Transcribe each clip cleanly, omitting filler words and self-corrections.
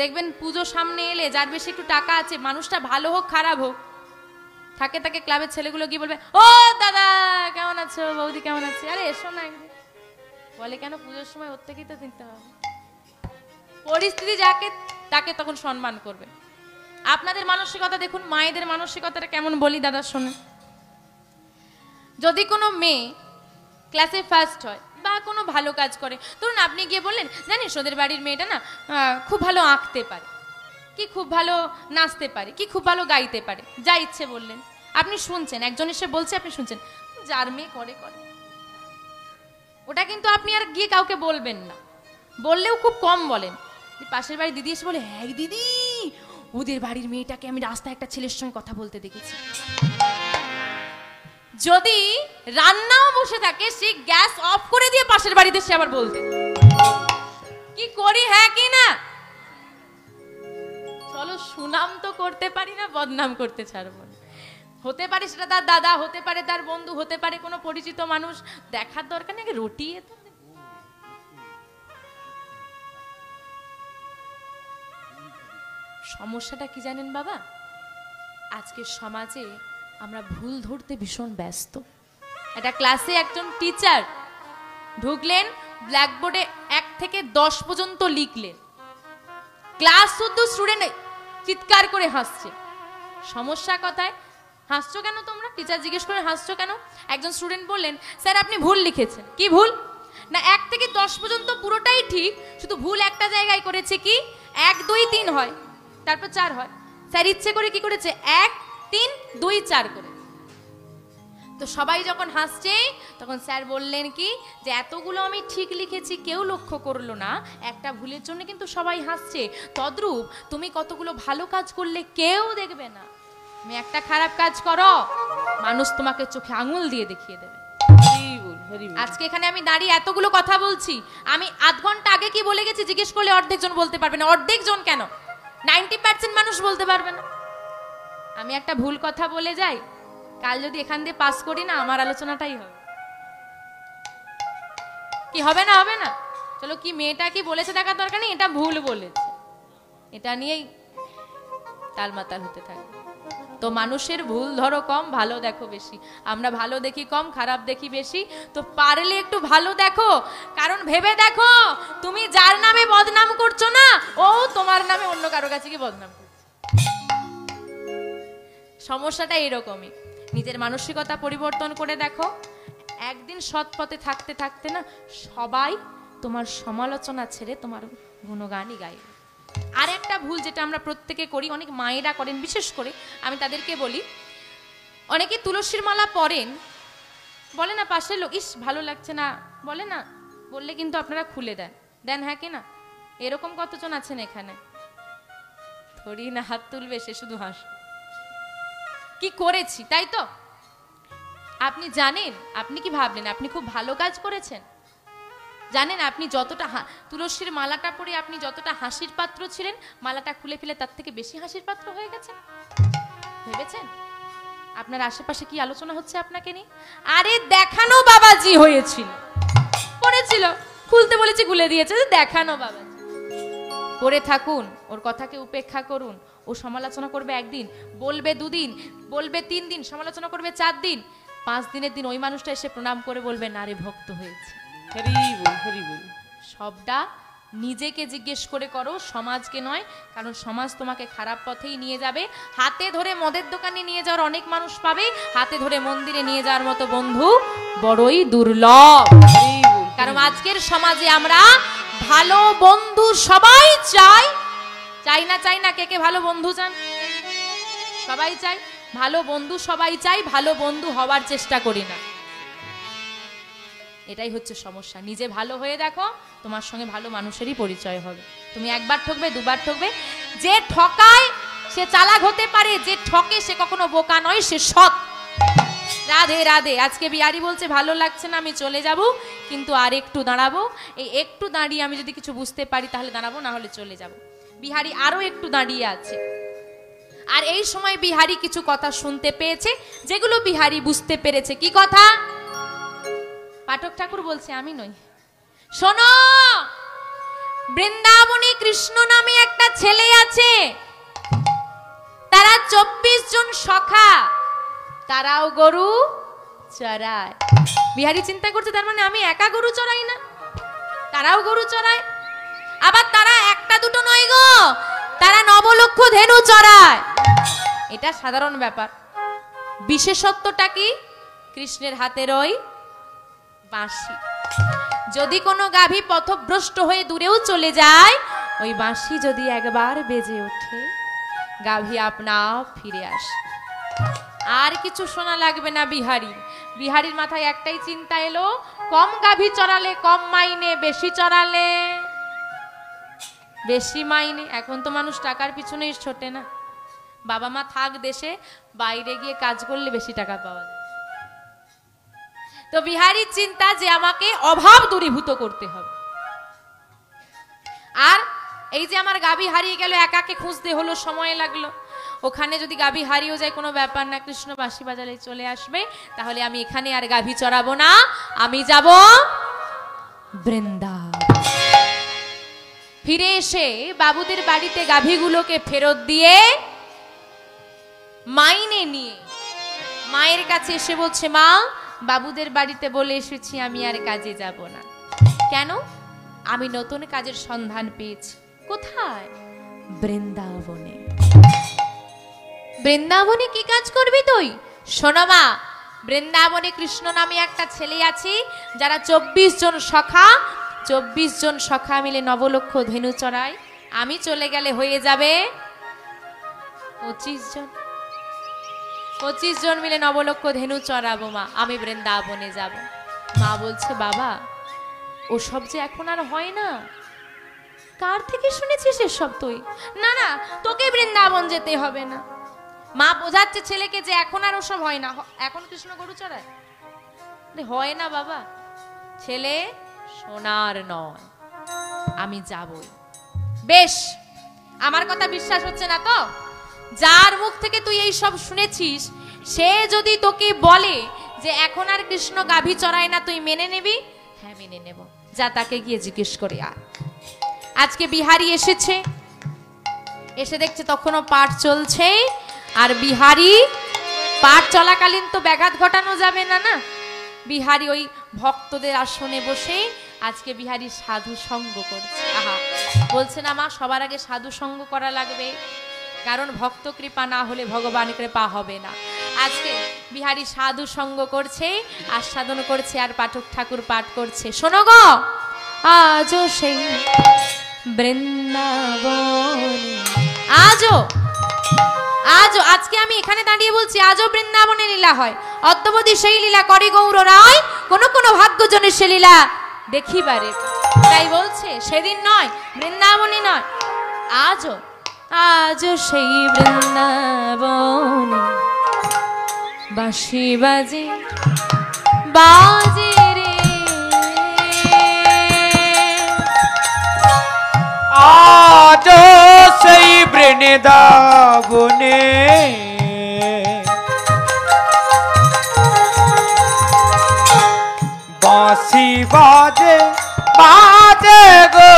দেখবেন পুজো সামনে এলে যার বেশি একটু টাকা আছে, মানুষটা ভালো হোক খারাপ হোক, থাকে তাকে ক্লাবের ছেলেগুলো গিয়ে বলবে, ও দাদা কেমন আছো, বৌদি কেমন আছে, আরে এসো না একদিন। বলে কেন, পুজোর সময় ওর থেকেই তো নিতে হবে। পরিস্থিতি যাকে তাকে তখন সম্মান করবে। আপনাদের মানসিকতা দেখুন, মায়েদের মানসিকতাটা কেমন বলি দাদা শোনেন। যদি কোনো মেয়ে ক্লাসে ফার্স্ট হয় বা কোনো ভালো কাজ করে, ধরুন আপনি গিয়ে বললেন, জানিস ওদের বাড়ির মেয়েটা না খুব ভালো আঁকতে পারে, কি খুব ভালো নাচতে পারে, কি খুব ভালো গাইতে পারে, যা ইচ্ছে বললেন। আপনি শুনছেন, একজন এসে বলছে, আপনি শুনছেন, যার মেয়ে করে করে। ওটা কিন্তু আপনি আর গিয়ে কাউকে বলবেন না, বললেও খুব কম বলেন। পাশের বাড়ির দিদি এসে বলে, হ্যাঁ দিদি ওদের বাড়ির মেয়েটাকে আমি রাস্তায় একটা ছেলের সঙ্গে কথা বলতে দেখেছি। যদি রান্নাও বসে থাকে, সে গ্যাস অফ করে দিয়ে পাশের বাড়িতে সে আবার বলতে, কি করি হ্যাঁ কি না। চলো সুনাম তো করতে পারি না, বদনাম করতে ছাড়বো না। হতে পারে সেটা তার দাদা, হতে পারে তার বন্ধু, হতে পারে কোনো পরিচিত মানুষ, দেখার দরকার নেই, রটিয়ে তো। সমস্যাটা কি জানেন বাবা, আজকের সমাজে আমরা ভুল ধরতে ভীষণ ব্যস্ত। একটা ক্লাসে একজন টিচার ঢুকলেন, ব্ল্যাকবোর্ডে 1 থেকে 10 পর্যন্ত লিখলেন, ক্লাস শুদ্ধ স্টুডেন্ট চিৎকার করে হাসছে। সমস্যা কথায়? হাসছো কেন তোমরা? টিচার জিজ্ঞেস করে হাসছো কেন? একজন স্টুডেন্ট বললেন, স্যার আপনি ভুল লিখেছেন। কি ভুল? না 1 থেকে 10 পর্যন্ত পুরোটাই ঠিক, শুধু ভুল একটা জায়গায় করেছে, কি 1 2 3 হয়, তারপর 4 হয়। স্যার ইচ্ছে করে কি করেছে, 1 3 2 4 করে। তো সবাই যখন হাসছে তখন স্যার বললেন কি, যে এতগুলো আমি ঠিক লিখেছি, কেউ লক্ষ্য করলো না, একটা ভুলের জন্য কিন্তু সবাই হাসছে। তদ্রূপ তুমি কতগুলো ভালো কাজ করলে কেউ দেখবে না, তুমি একটা খারাপ কাজ করো, মানুষ তোমাকে চোখে আঙুল দিয়ে দেখিয়ে দেবে। আজকে এখানে আমি দাঁড়িয়ে এতগুলো কথা বলছি, আমি আধ ঘন্টা আগে কি বলে গেছি জিজ্ঞেস করলে অর্ধেক জন বলতে পারবে না। অর্ধেক জন কেন, 90% মানুষ বলতে পারবে না। আমি একটা ভুল কথা বলে যাই, কাল যদি এখান দিয়ে পাস করি না, আমার আলোচনাটাই হবে। কি হবে না? হবে না? চলো, কি মেয়েটা কি বলেছে দেখার দরকার নেই, এটা ভুল বলেছে, এটা নিয়েই তালমাতাল হতে থাকে। তো মানুষের ভুল ধরো কম, ভালো দেখো বেশি। আমরা ভালো দেখি কম, খারাপ দেখি বেশি। তো পারলে একটু ভালো দেখো, কারণ ভেবে দেখো, তুমি যার নামে বদনাম করছো না, ও তোমার নামে অন্য কারো কাছে গিয়ে বদনাম করছে। সমস্যাটা এরকমই। নিজের মানসিকতা পরিবর্তন করে দেখো, একদিন সৎ পথে থাকতে থাকতে না, সবাই তোমার সমালোচনা ছেড়ে তোমার গুণগানই গাইবে। আর একটা ভুল যেটা আমরা প্রত্যেকে করি, অনেক মায়েরা করেন বিশেষ করে, আমি তাদেরকে বলি, অনেকে তুলসীর মালা পরেন, বলে না পাশের লোক, ইস ভালো লাগছে না, বলে না, বললে কিন্তু আপনারা খুলে দেন, দেন হ্যাঁ কি না? এরকম কতজন আছেন এখানে? থরি না হাত তুলবে, সে শুধু হাস। কি করেছি তাই তো? আপনি জানেন, আপনি কি ভাবলেন আপনি খুব ভালো কাজ করেছেন? জানেন আপনি যতটা তুলসীর মালাটা পরে আপনি যতটা হাসির পাত্র ছিলেন, মালাটা খুলে ফেলে তার থেকে বেশি হাসির পাত্র হয়ে গেছেন? ভেবেছেন? আপনার আশেপাশে কি আলোচনা হচ্ছে আপনাকে নিয়ে? আরে দেখানো বাবাজি হয়েছিল, পড়েছিল, খুলতে বলেছি খুলে দিয়েছে, দেখানো বাবাজি। পড়ে থাকুন, ওর কথাকে উপেক্ষা করুন। ও সমালোচনা করবে একদিন, বলবে 2 দিন, বলবে 3 দিন, সমালোচনা করবে 4 দিন, 5 দিনের দিন ওই মানুষটা এসে প্রণাম করে বলবে, না রে ভক্ত হয়েছে। সবটা নিজেকে জিজ্ঞেস করে করো, সমাজকে নয়, কারণ সমাজ তোমাকে খারাপ পথেই নিয়ে যাবে। হাতে ধরে মদের দোকানে নিয়ে যাওয়ার অনেক মানুষ পাবে, হাতে ধরে মন্দিরে নিয়ে যাওয়ার মতো বন্ধু বড়ই দুর্লভ। কারণ আজকের সমাজে আমরা ভালো বন্ধু সবাই চাই, চাই না? চাই না? কে কে ভালো বন্ধু চান? সবাই চাই ভালো বন্ধু, সবাই চাই, ভালো বন্ধু হওয়ার চেষ্টা করি না। এটাই হচ্ছে সমস্যা। নিজে ভালো হয়ে দেখো, তোমার সঙ্গে ভালো মানুষেরই পরিচয় হবে। তুমি একবার ঠকবে, দুবার ঠকবে। যে ঠকায় সে চালাক হতে পারে, যে ঠকে সে কখনো বোকা নয়, সে সৎ। রাধে রাধে। আজকে বিহারি বলছে ভালো লাগছে না, আমি চলে যাব, কিন্তু আর একটু দাঁড়াবো। এই একটু দাঁড়িয়ে আমি যদি কিছু বুঝতে পারি তাহলে দাঁড়াবো, না হলে চলে যাব। বিহারি আরো একটু দাঁড়িয়ে আছে, আর এই সময় বিহারি কিছু কথা শুনতে পেয়েছে, যেগুলো বিহারি বুঝতে পেরেছে। কি কথা? পাঠক ঠাকুর বলছে, আমি নই। শোনো, বৃন্দাবনে কৃষ্ণ নামে একটা ছেলে আছে, তারা 24 জন সখা, তারাও গরু চড়ায়। বিহারী চিন্তা করছে তার মানে আমি একা গরু চড়াই না, তারাও গরু চড়ায়। আবার তারা একটা দুটো নয় গো, তারা 9 লক্ষ ধেনু চড়ায়। এটা সাধারণ ব্যাপার। বিশেষত্বটা কি? কৃষ্ণের হাতের ওই বাঁশি। যদি কোনো গাভী পথভ্রষ্ট হয়ে দূরেও চলে যায়, ওই বাঁশি যদি একবার বেজে ওঠে, গাভী আপনা ফিরে আসে। আর কিছু শোনা লাগবে না বিহারীর। বিহারীর মাথায় একটাই চিন্তা এলো, কম গাভী চড়ালে কম মাইনে, বেশি চড়ালে বেশি মাইনে। এখন তো মানুষ টাকার পিছনেই ছোটে না। বাবা মা থাক দেশে, বাইরে গিয়ে কাজ করলে বেশি টাকা পাওয়া যায়। তো বিহারীর চিন্তা যে আমাকে অভাব দূরীভূত করতে হবে। আর এই যে আমার গাভী হারিয়ে গেল, একাকে খুঁজতে হলো, সময় লাগলো। ওখানে যদি গাভী হারিয়েও যায় কোনো ব্যাপার না, কৃষ্ণ বাঁশি বাজালে চলে আসবে। তাহলে আমি এখানে আর গাভী চড়াবো না, আমি যাব বৃন্দাবন। ফিরে এসে বাবুদের বাড়িতে গাভীগুলোকে ফেরত দিয়ে মাইনে নিয়ে মায়ের কাছে এসে বলছে, মা বাবুদের বাড়িতে বলে এসেছি আমি আর কাজে যাব না। কেন? আমি নতুন কাজের সন্ধান পেয়েছি। কোথায়? বৃন্দাবনে। বৃন্দাবনে কি কাজ করবি তুই? শোনো মা, বৃন্দাবনে কৃষ্ণ নামে একটা ছেলে আছে, যারা 24 জন সখা, 24 জন সখা মিলে 9 লক্ষ ধেনু চড়ায়। আমি চলে গেলে হয়ে যাবে 25 জন। 25 জন মিলে 9 লক্ষ ধেনু চড়াবো মা, আমি বৃন্দাবনে যাব। মা বলছে, বাবা ওসব যে এখন আর হয় না। কার থেকে শুনেছিস এসব তুই? না না, তোকে বৃন্দাবন যেতে হবে না। মা বোঝাচ্ছে ছেলেকে যে এখন আর ওসব হয় না। এখন কৃষ্ণ গরু চড়ায়? হয় না বাবা, ছেলে সোনার নয়, আমি যাবই। বেশ, আমার কথা বিশ্বাস হচ্ছে না তো? যার মুখ থেকে তুই এই সব শুনেছিস, সে যদি তোকে বলে যে এখন আর কৃষ্ণ গাভী চড়ায় না, তুই মেনে নিবি? হ্যাঁ মেনে নেব। যা তাকে গিয়ে জিজ্ঞেস করে আয়। আজকে বিহারী এসেছে, এসে দেখছে তখনও পাঠ চলছে। আর বিহারী পাঠ চলাকালীন তো ব্যাঘাত ঘটানো যাবে না, না। বিহারী ওই ভক্তদের আসনে বসে আজকে বিহারী সাধু সঙ্গ করছে। আহা, বলছে না মা, সবার আগে সাধু সঙ্গ করা লাগবে, কারণ ভক্ত কৃপা না হলে ভগবান কৃপা হবে না। আজকে বিহারী সাধু সঙ্গ করছে, আস্বাদন করছে, আর পাঠক ঠাকুর পাঠ করছে। শোনো গো, আজও সেই বৃন্দাবনে, আজও আজও আজকে আমি এখানে দাঁড়িয়ে বলছি, আজও বৃন্দাবনে লীলা হয়। অদ্যবধি সেই লীলা করে গৌর রায়, কোন কোন ভাগ্যজনের সে লীলা দেখিবারে। তাই বলছে সেদিন নয়, বৃন্দাবনে নয়, আজও আজও সেই বৃন্দাবনে বাঁশি বাজে বাজে রে, আজও সেই বৃন্দাবনে বাঁশি বাজে বাজে গো,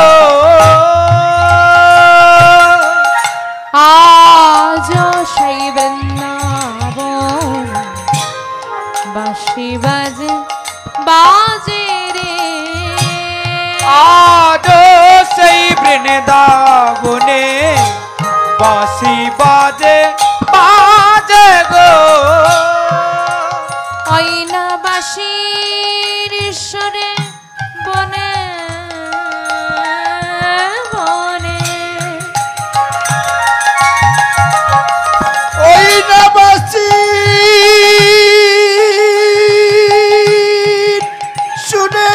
আজও সেই বৃন্দাবন বাঁশি বাজে বাজে রে, আজও সেই বৃন্দাবনে বাঁশি বাজে বাজে গো, অইনা বাঁশির ঈশ্বরে বনে বনে, ওই না বাঁশি শুনে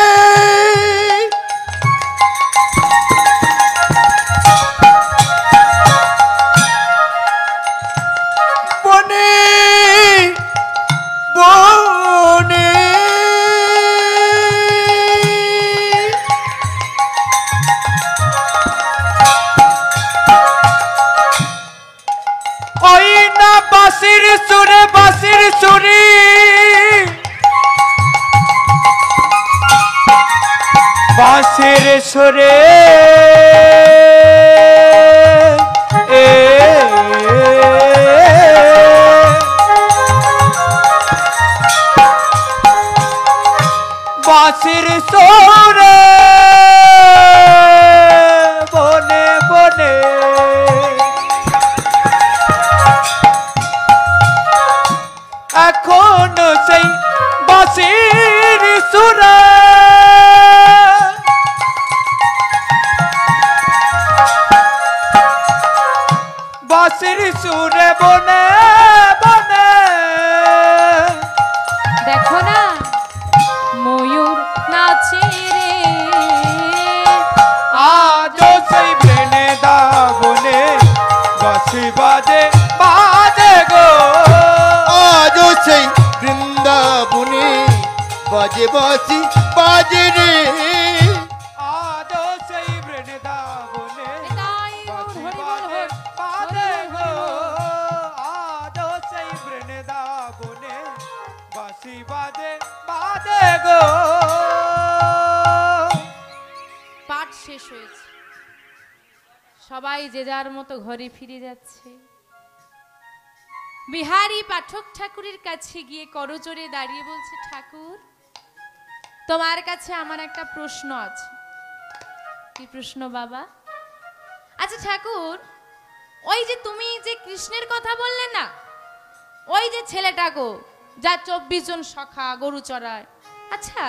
বনে বনে ওই না বাঁশির সুরে বাঁশির সুরি বাঁশির সুরে সুরে বনে বনে। দেখো না ময়ূর নাচে রে, আজও সেই বৃন্দাবনে বাঁশি বাজে বাজে গো। আজও সেই বৃন্দাবনে বাজে বাঁশি বাজে রে। আজও সেই বৃন্দাবনে তাই বাঁশি হরি বল, বাজে হরি বাজে বল, গো। হরি আজও সেই বৃন্দাবনে বাঁশি বাজে বাজে গো। পাঠ শেষ হয়েছে, সবাই যে যার মতো ঘরে ফিরে যাচ্ছে। বিহারী পাঠক ঠাকুরের কাছে গিয়ে করজোরে দাঁড়িয়ে বলছে, ঠাকুর তোমার কাছে আমার একটা প্রশ্ন আছে। কি প্রশ্ন বাবা? আচ্ছা ঠাকুর, ওই যে তুমি যে কৃষ্ণের কথা বললে না, ওই যে ছেলেটা গো যা 24 জন সখা গরু চড়ায়, আচ্ছা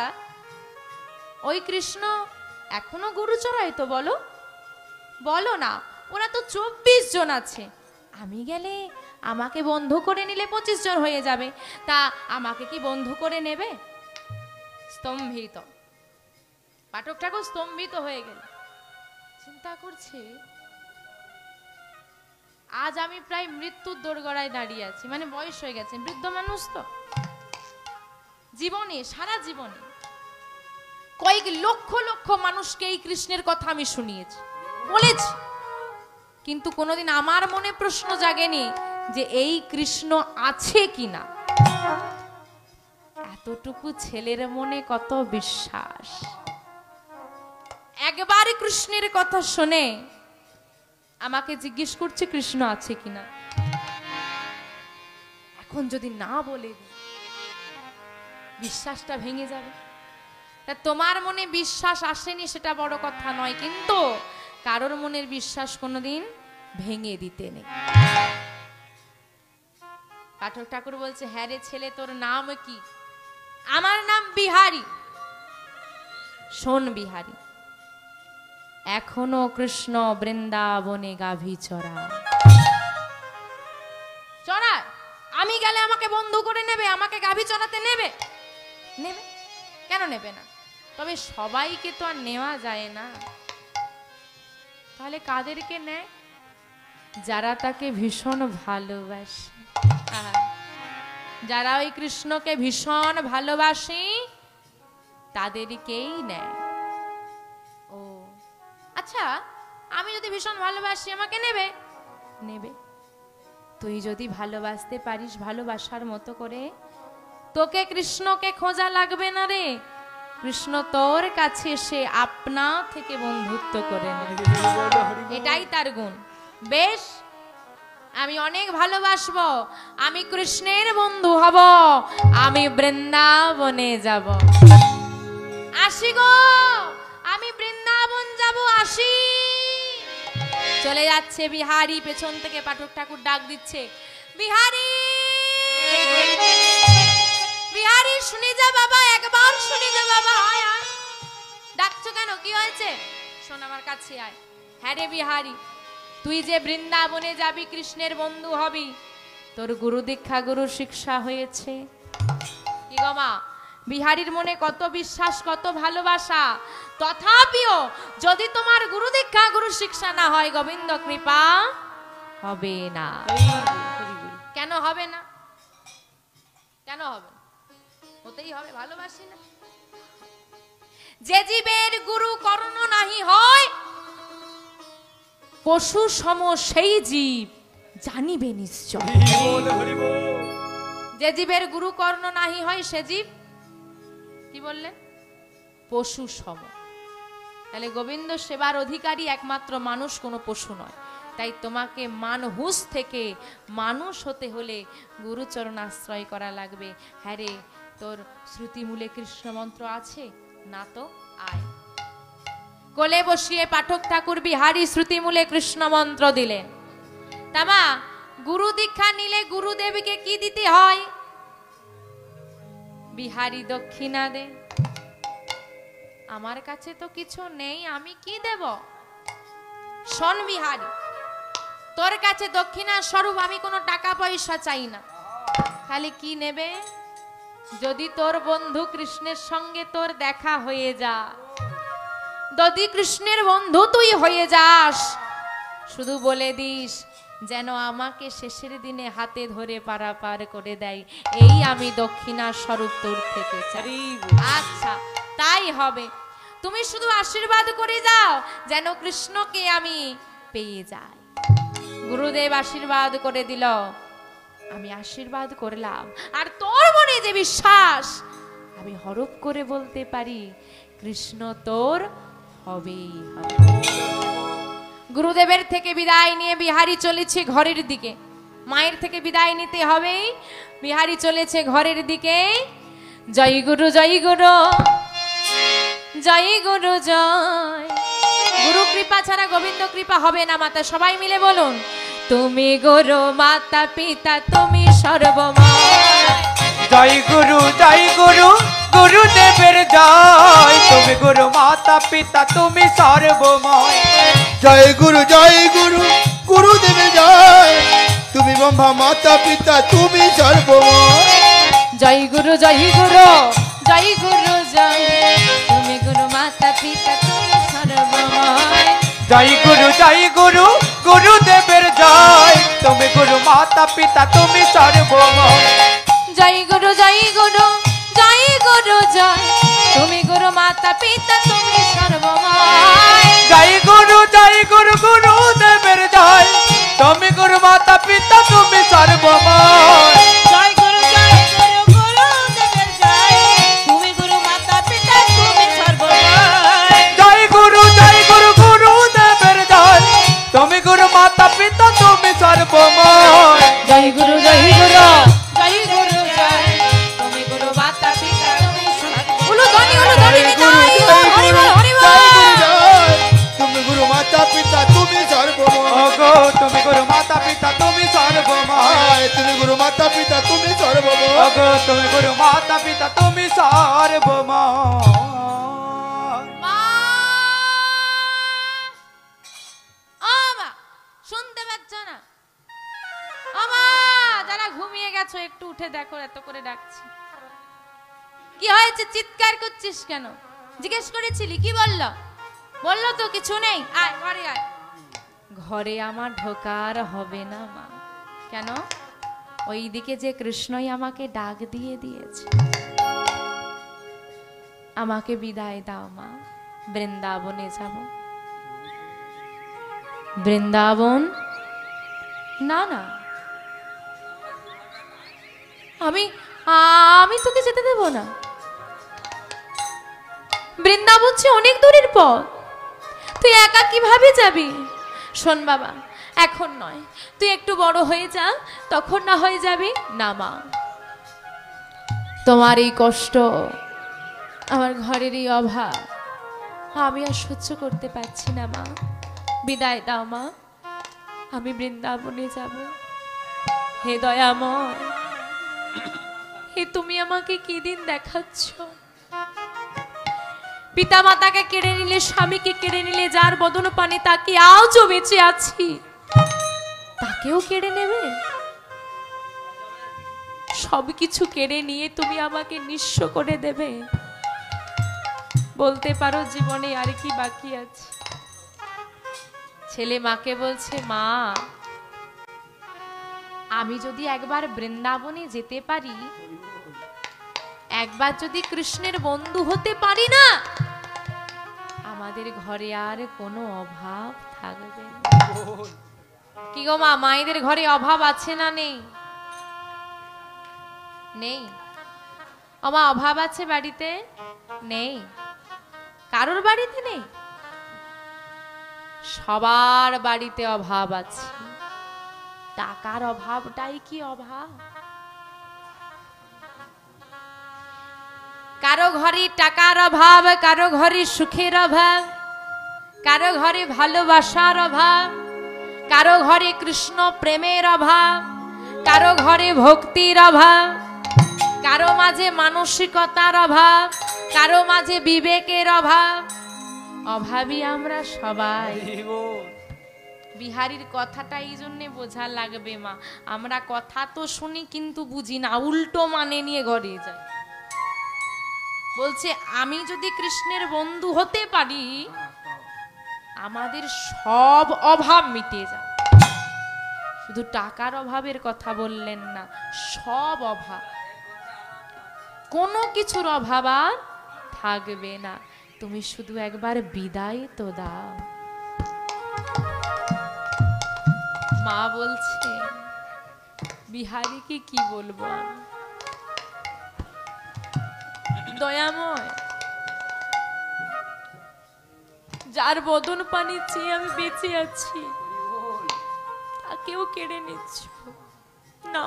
ওই কৃষ্ণ এখনো গরু চড়ায় তো? বলো বলো না, ওরা তো 24 জন আছে, আমি গেলে আমাকে বন্ধু করে নিলে 25 জন হয়ে যাবে, তা আমাকে কি বন্ধু করে নেবে? স্তম্ভিত পাঠক ঠাকুর স্তম্ভিত হয়ে গেল, চিন্তা করছে আজ আমি প্রায় মৃত্যুর দোরগড়ায় দাঁড়িয়ে আছি, মানে বয়স হয়ে গেছে, বৃদ্ধ মানুষ তো, জীবনে সারা জীবনে কয়েক লক্ষ লক্ষ মানুষকে এই কৃষ্ণের কথা আমি শুনিয়েছি, বলেছি, কিন্তু কোনোদিন আমার মনে প্রশ্ন জাগেনি যে এই কৃষ্ণ আছে কিনা। এতটুকু ছেলের মনে কত বিশ্বাস, একবার কৃষ্ণের কথা শুনে আমাকে জিজ্ঞেস করছে কৃষ্ণ আছে কিনা। এখন যদি না বলে দিই বিশ্বাসটা ভেঙে যাবে। তা তোমার মনে বিশ্বাস আসেনি সেটা বড় কথা নয়, কিন্তু কারোর মনের বিশ্বাস কোনোদিন ভেঙে দিতে নেই। পাঠক ঠাকুর বলছে, হ্যাঁ রে ছেলে, তোর নাম কি? আমার নাম বিহারী। শোন বিহারী, এখনো কৃষ্ণ বৃন্দাবনে গাভী চড়ায়। চড়ায়, আমি গেলে আমাকে বন্ধু করে নেবে, আমাকে গাভী চড়াতে নেবে? নেবে, কেন নেবে না? তবে সবাইকে তো আর নেওয়া যায় না। তাহলে কাদেরকে নেয়? যারা তাকে ভীষণ ভালোবাসে। যারা ওই কৃষ্ণকে ভীষণ ভালোবাসে তাদেরকেই নেয়। ও আচ্ছা, আমি যদি ভীষণ ভালোবাসি আমাকে নেবে? নেবে। তুই যদি ভালোবাসতে পারিস ভালোবাসার মতো করে, তোকে কৃষ্ণকে খোঁজা লাগবে না রে, কৃষ্ণ তোর কাছে এসে আপনা থেকে বন্ধুত্ব করে নেবে। এটাই তার গুণ। বেশ, আমি অনেক ভালোবাসবো, আমি কৃষ্ণের বন্ধু হব, আমি বৃন্দাবনে যাব। আসি গো, আমি বৃন্দাবন যাব, আসি। চলে যাচ্ছে বিহারী, পেছন থেকে পাঠক ঠাকুর ডাক দিচ্ছে, বিহারী বিহারী শুনে যা বাবা, একবার শুনে যা বাবা, আয় আয়। ডাকছো কেন, কি হয়েছে? শোন আমার কাছে আয়। হ্যাঁ রে বিহারী, তুই যে বৃন্দাবনে যাবি, কৃষ্ণের বন্ধু হবি, তোর গুরু দীক্ষা গুরু শিক্ষা হয়েছে? কি গো মা, বিহারীর মনে কত বিশ্বাস, কত ভালোবাসা, তথাপিও যদি তোমার গুরু দীক্ষা গুরু শিক্ষা না হয়, গোবিন্দ কৃপা হবে না। কেন হবে না? কেন হবে? হতেই হবে, ভালোবাসি না। যে জীবের গুরু কর্ণ নাহি হয়, পশু সম সেই জীব জানিবে নিশ্চয়। যে জীবের গুরু কর্ণ নাহি হয় সে জীব কি বললেন? পশু সম। তাহলে গোবিন্দ সেবার অধিকারী একমাত্র মানুষ, কোনো পশু নয়। তাই তোমাকে মানহুস থেকে মানুষ হতে হলে গুরুচরণ আশ্রয় করা লাগবে। হ্যাঁ রে, তোর শ্রুতিমূলে কৃষ্ণ মন্ত্র আছে না? তো আয়। কোলে বসিয়ে পাঠক ঠাকুর বিহারী শ্রুতিমূলে কৃষ্ণ মন্ত্র দিলেন। তামা গুরু দীক্ষা নিলে গুরুদেবীকে কি দিতে হয়? বিহারী দক্ষিণা দে। আমার কাছে তো কিছু নেই, আমি কি দেব? শোন বিহারী, তোর কাছে দক্ষিণা স্বরূপ আমি কোনো টাকা পয়সা চাই না। তাহলে কি নেবে? যদি তোর বন্ধু কৃষ্ণের সঙ্গে তোর দেখা হয়ে যা, যদি কৃষ্ণের বন্ধু তুই হয়ে যাস, শুধু বলে দিস যেন আমাকে শেষের দিনে হাতে ধরে পারাপার করে দেয়, এই আমি দক্ষিণা স্বরূপ তোর থেকে চাই। আচ্ছা তাই হবে, তুমি শুধু আশীর্বাদ করে যাও যেন কৃষ্ণকে আমি পেয়ে যাই। গুরুদেব আশীর্বাদ করে দিল, আমি আশীর্বাদ করলাম, আর তোর মনে যে বিশ্বাস, আমি হরপ করে বলতে পারি কৃষ্ণ তোর হবেই হবে। গুরুদেবের থেকে বিদায় নিয়ে বিহারী চলেছে ঘরের দিকে। মায়ের থেকে বিদায় নিতে হবে, বিহারী চলেছে ঘরের দিকে। জয় গুরু জয় গুরু, জয় গুরু জয়। গুরু কৃপা ছাড়া গোবিন্দ কৃপা হবে না মাতা, সবাই মিলে বলুন, তুমি গুরু মাতা পিতা তুমি সর্বময়। জয় গুরু গুরুদেবের জয়, তুমি গুরু মাতা পিতা তুমি সর্বময়। জয় গুরু গুরুদেবের জয়, তুমি ব্রহ্মা মাতা পিতা তুমি সর্বময়। জয় গুরু জয় গুরু, জয় গুরু জয়, তুমি গুরু মাতা পিতা তুমি সর্বময়। জয় গুরু গুরুদেবের জয়, তুমি গুরু মাতা পিতা তুমি সর্বময়। জয় গুরু জয় গুরু, জয় গুরু জয়, তুমি গুরু মাতা পিতা তুমি সর্বময়। জয় গুরু গুরুদেবের জয়, তুমি গুরু মাতা পিতা তুমি সর্বময়। জয় গুরু গুরুদেবের জয়, তুমি গুরু মাতা পিতা তুমি সর্বময়। জয় গুরু গুরুদেবের জয়, তুমি গুরু মাতা পিতা তুমি সর্বময়। জয় গুরু জয় গুরু, জয় গুরু জয়, তুমি গুরু মাতা পিতা তুমি সর্বময়। উলু ধ্বনি নিতাই, হরি বল হরি বল। তুমি গুরু মাতা পিতা তুমি সর্বময়। ওগো তুমি গুরু মাতা পিতা তুমি সর্বময়। তুমি গুরু মাতা পিতা তুমি সর্বময়। ওগো তুমি গুরু মাতা পিতা তুমি সর্বময়। মা! ও মা, শুনতে পাচ্ছ না? ও মা, যারা ঘুমিয়ে গেছো একটু উঠে দেখো, এত করে ডাকছি। কি হয়েছে, চিৎকার করছিস কেন? জিজ্ঞেস করেছিলি, কি বললো? বললো তো কিছু নেই, আয় ঘরে আয়। ঘরে আমার ঢোকার হবে না মা। কেন? ওই দিকে যে কৃষ্ণই আমাকে ডাক দিয়ে দিয়েছে। আমাকে বিদায় দাও মা, বৃন্দাবনে যাব। বৃন্দাবন? না না, আমি তোকে যেতে দেব না। বৃন্দাবন যে অনেক দূরের পথ, তুই একা কিভাবে যাবি? শোন বাবা, এখন নয়, তুই একটু বড় হয়ে যা, তখন না হয়ে যাবি। না মা, তোমার এই কষ্ট, আমার ঘরের এই অভাব আমি আর সহ্য করতে পারছি না মা। বিদায় দাও মা, আমি বৃন্দাবনে যাব। হে দয়াময়, হে তুমি আমাকে কি দিন দেখাচ্ছ? পিতা মাতাকে কেড়ে নিলে, স্বামীকে কেড়ে নিলে, যার বদন পানে তাকে আজও বেঁচে আছি, তাকেও কেড়ে নেবে? সবকিছু কেড়ে নিয়ে তুমি আমাকে নিঃস্ব করে দেবে? বলতে পারো জীবনে আর কি বাকি আছে? ছেলে মাকে বলছে, মা আমি যদি একবার বৃন্দাবনে যেতে পারি, একবার যদি কৃষ্ণের বন্ধু হতে পারি না, আমাদের ঘরে আর কোনো অভাব থাকবে না। কি গো মা, মায়েদের ঘরে অভাব আছে না নেই? নেই? ও মা, অভাব আছে বাড়িতে? নেই? কারোর বাড়িতে নেই? সবার বাড়িতে অভাব আছে। টাকার অভাবটাই কি অভাব? কারো ঘরে টাকার অভাব, কারো ঘরে সুখের অভাব, কারো ঘরে ভালোবাসার অভাব, কারো ঘরে কৃষ্ণ প্রেমের অভাব, কারো ঘরে ভক্তির অভাব, কারো মাঝে মানসিকতার অভাব, কারো মাঝে বিবেকের অভাব। অভাবী আমরা সবাই। বিহারীর কথাটা এই জন্যে বোঝা লাগবে মা, আমরা কথা তো শুনি কিন্তু বুঝি না, উল্টো মানে নিয়ে ঘরে যাই। বলছে আমি যদি কৃষ্ণের বন্ধু হতে পারি আমাদের সব অভাব মিটে যায়। শুধু টাকার অভাবের কথা বললেন না, সব অভাব, কোনো কিছুর অভাব আর থাকবে না। তুমি শুধু একবার বিদায় তো দাও। মা বলছে বিহারীকে কি বলবো আমি, দয়াময়, যার বদন পানি চেয়ে আমি বেঁচে আছি তাকেও কেড়ে নিচ্ছ না।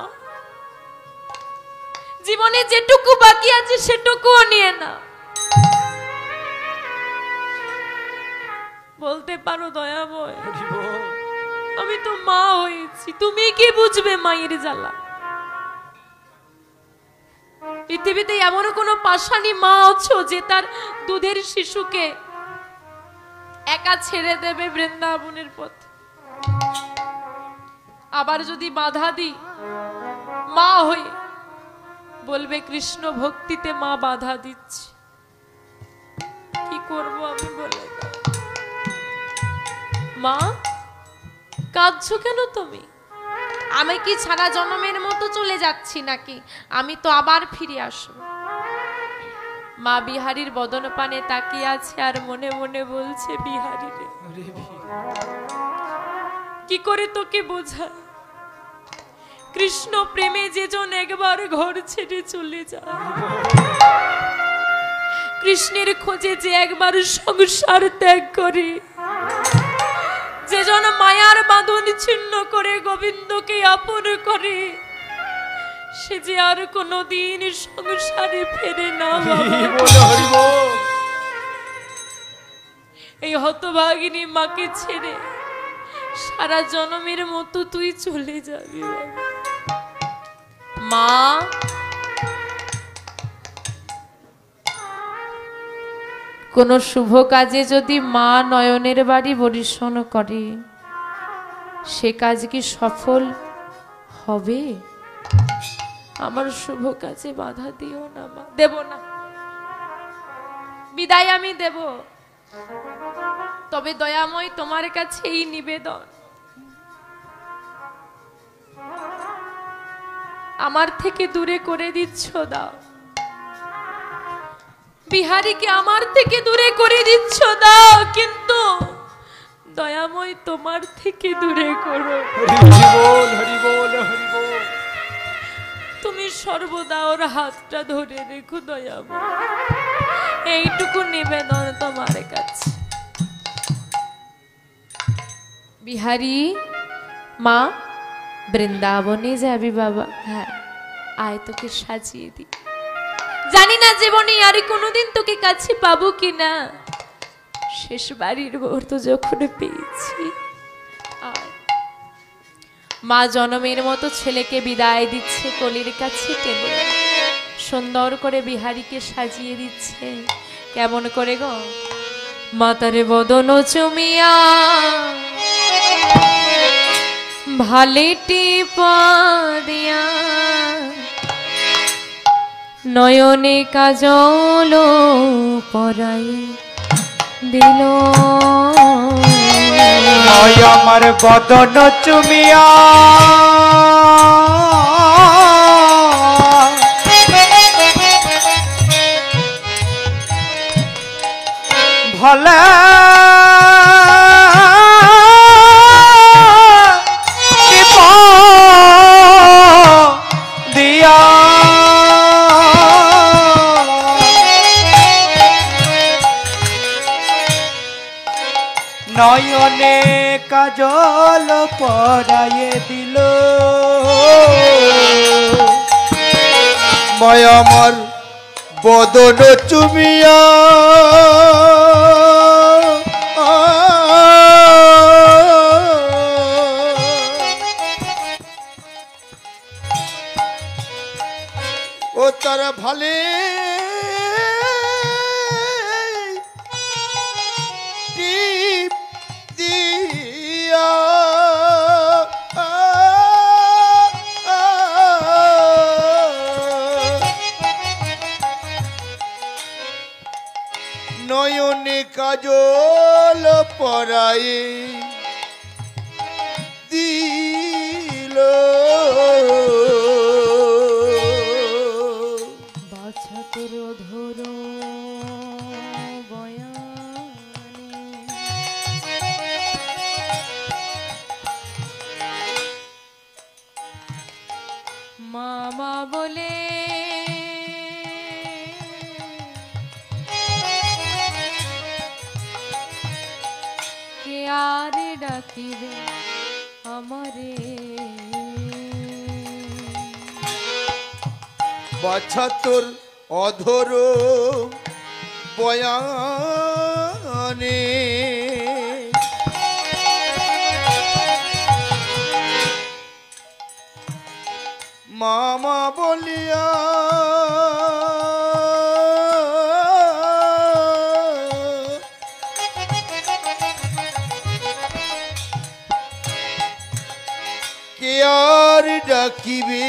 জীবনে যেটুকু বাকি আছে সেটুকুও নিয়ে না। বলতে পারো দয়াময়, আমি তো মা হয়েছি, তুমি কি বুঝবে মায়ের জ্বালা? পৃথিবীতে এমন কোন পাষাণী মা আছো যে তার দুধের শিশুকে একা ছেড়ে দেবে বৃন্দাবনের পথ? আবার যদি বাধা দিই মা হয়ে, বলবে কৃষ্ণ ভক্তিতে মা বাধা দিচ্ছে। কি করব আমি বলে দাও। মা কাঁদছো কেন তুমি? আমি কি সারা জন্মের মতো চলে যাচ্ছি নাকি? আমি তো আবার ফিরে আসব। মা বিহারীর বদন পানে তাকিয়ে আছে আর মনে মনে বলছে, বিহারী রে, কি করে তোকে বোঝায়? কৃষ্ণ প্রেমে যেজন একবার ঘর ছেড়ে চলে যায়, কৃষ্ণের খোঁজে যে একবার সংসার ত্যাগ করে, যেজন মায়ার বাঁধন ছিন্ন করে গোবিন্দকে আপন করে, সে যে আর কোনদিন সংসারে ফেরে না। এই হতভাগিনী মাকে ছেড়ে সারা জন্মের মতো তুই চলে যাবি মা। কোন শুভ কাজে যদি মা নয়নের বাড়ি বরিশন করে, সে কাজ কি সফল হবে? আমার শুভ কাজে বাধা দিও না মা। দেব না, বিদায় আমি দেব, তবে দয়াময় তোমার কাছে এই নিবেদন, আমার থেকে দূরে করে দিচ্ছ দাও। বিহারীকে আমার থেকে দূরে করে দিচ্ছ দাও, কিন্তু দয়াময় তোমার থেকে দূরে করো। তুমি সর্বদা ওর হাতটা ধরে রেখো দয়াময়, এইটুকু নিবেদন তোমার কাছে। বিহারী মা, বৃন্দাবনে যাবি বাবা? হ্যাঁ, আয় তোকে সাজিয়ে দি। জানি না জীবনে আর কোনোদিন তোকে কাছে পাবো কিনা, শেষ বাড়ির বর তো যখন পেয়েছি। মা জনমের মতো ছেলেকে বিদায় দিচ্ছে, কলির কাছে টেনে সুন্দর করে বিহারীকে সাজিয়ে দিচ্ছে। কেমন করে গো? মাতারে বদন চুমিয়া ভালেটি পাদিয়া, নয়নে কাজল পরাই দিল। আমার বদন চুমিয়া ভলে দিয়া নয়নে কাজল পরায়ে দিল। ময় আমার বদন চুমিয়া ও তারা ভালে টিপ দিয়া কাজল পরাই দিল বাছা তোর ধরো মামা বলে কে আর ডাকিবে আমারে বাছা তোর অধর বয়ানে মামা বলিয়া কে আর ডাকিবে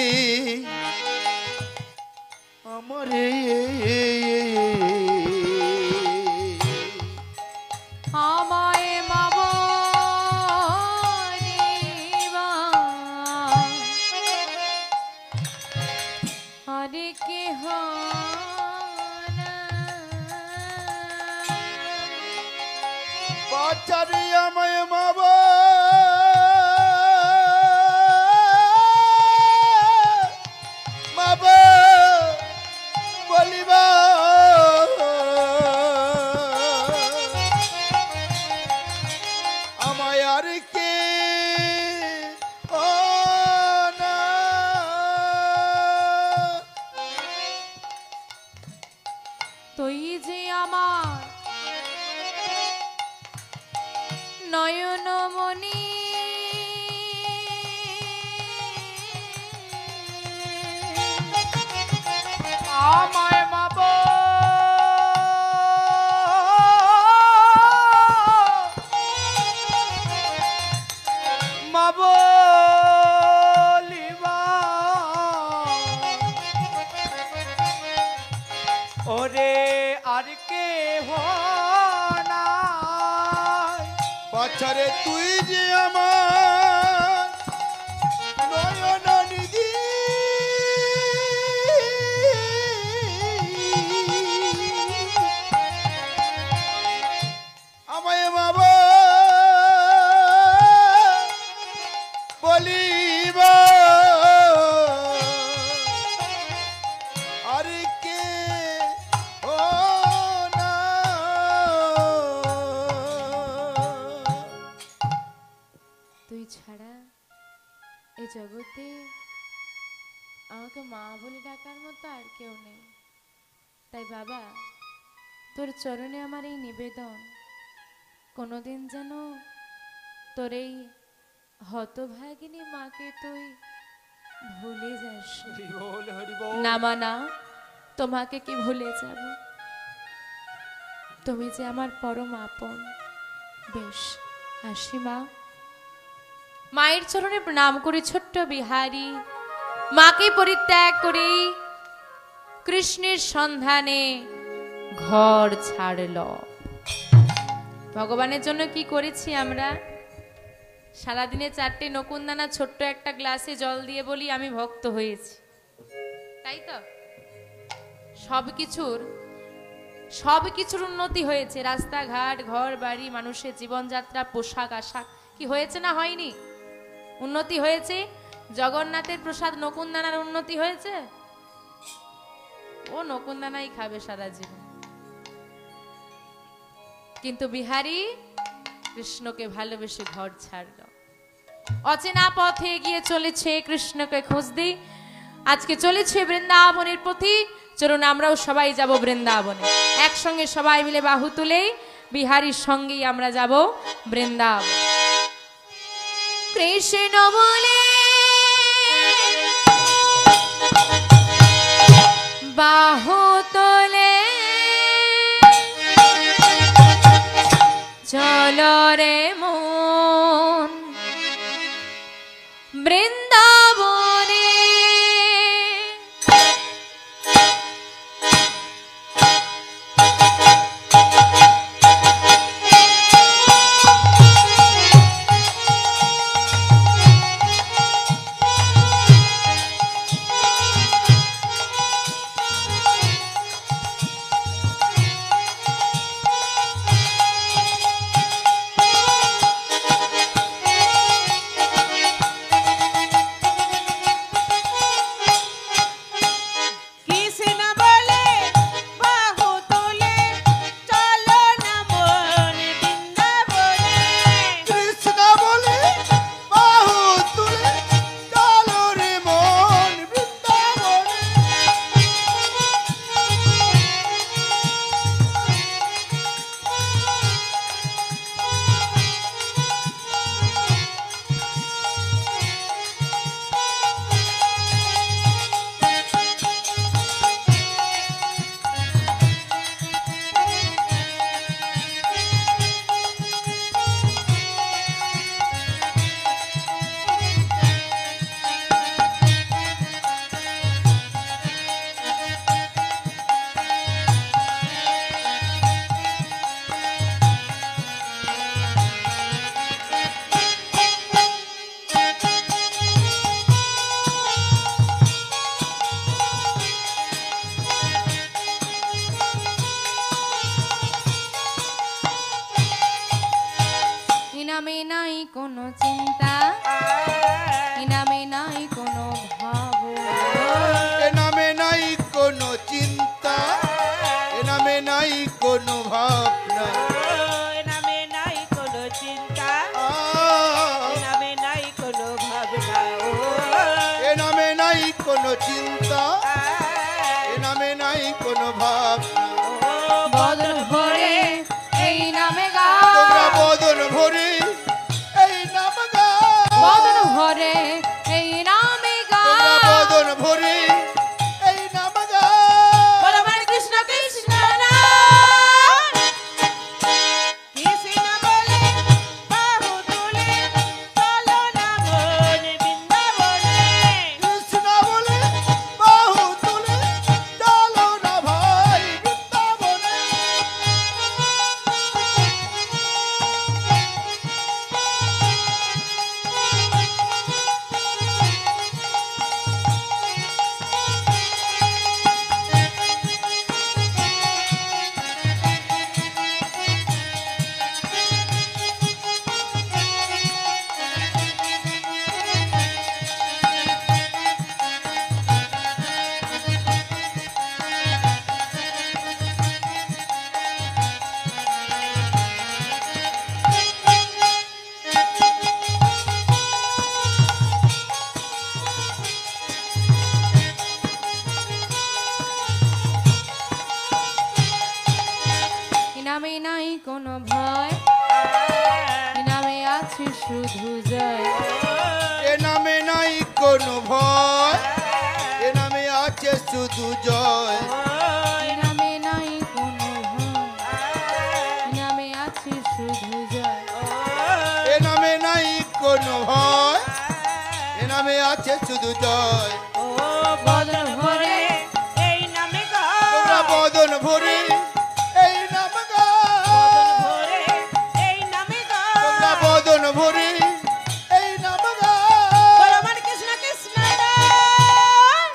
আমারে আমায় মা বলিবা আরে কে বাচ্চারে আমায় মাব মাব বলিবা আমায় আর কে ও না তুই যে আমার নয়নমণি আমায় মাব মাব লিবা ওরে আর কে নাই বাচ্চারে তুই যে আমার নয়ন নিধি আমায় বাবা বলিবা আর কে ও না তুই ছাড়া এই জগতে আমাকে মা বলে ডাকার মতো আর কেউ নেই। তাই বাবা তোর চরণে আমার এই নিবেদন, কোনোদিন যেন তোর এই হতভাগিনী মাকে তুই ভুলে যাস হরিবোল হরিবোল না। মা না, তোমাকে কি ভুলে যাব? তুমি যে আমার পরম আপন। বেশ আসি মা। মায়ের চরণে প্রণাম করে ছোট্ট বিহারী মাকে পরিত্যাগ করে কৃষ্ণের সন্ধানে ঘর ছাড়ল। ভগবানের জন্য কি করেছি আমরা? সারাদিনে 4টে নকুনদানা ছোট্ট একটা গ্লাসে জল দিয়ে বলি আমি ভক্ত হয়েছি, তাই তো? সবকিছুর উন্নতি হয়েছে, রাস্তাঘাট, ঘর বাড়ি, মানুষের জীবনযাত্রা, পোশাক আশাক, কি হয়েছে না হয়নি? উন্নতি হয়েছে। জগন্নাথের প্রসাদ নকুনদানার উন্নতি হয়েছে? ও নকুনদানাই খাবে সারা জীবন। কিন্তু বিহারী কৃষ্ণকে ভালোবেসে ঘর ছাড়ল, অচেনা পথে এগিয়ে চলেছে কৃষ্ণকে খুঁজতে। আজকে চলেছে বৃন্দাবনের পথে। চলুন আমরাও সবাই যাব বৃন্দাবনে, একসঙ্গে সবাই মিলে বাহু তুলে বিহারীর সঙ্গেই আমরা যাব বৃন্দাবন। কৃষ্ণ বলে বাহু তোলে চলো রে মন বৃন্দাবনে। চিন্তা এ নামে নাই কোনো ভাবনা বদন ভরে এই নামে গা তোমরা বদন ভরে এই নাম গাও বদন ভরে এই নামে গা তোমরা বদন ভরে এই নাম গাও বলো হরে কৃষ্ণ কৃষ্ণ নাম কৃষ্ণ বলে বাহু তুলে চলো না মন বৃন্দাবনে কৃষ্ণ বলে বাহু তুলে চলো না ভাই বৃন্দাবনে এই নামে নাই কোনো ভয় এই নামে আছে শুধু জয় এ নামে নাই কোনো ভয় এ নামে আছে শুধু জয় এই নামে নাই কোনো ভয় এই নামে আছে শুধু জয় এ নামে নাই কোনো ভয় এ নামে আছে শুধু জয় ও বদন ভরে এই নামে গা তোমরা বদন ভরে এই নাম গাও ভরে এই নামে গা তোমরা বদন ভরে এই নাম গাও বলো হরে কৃষ্ণ কৃষ্ণ নাম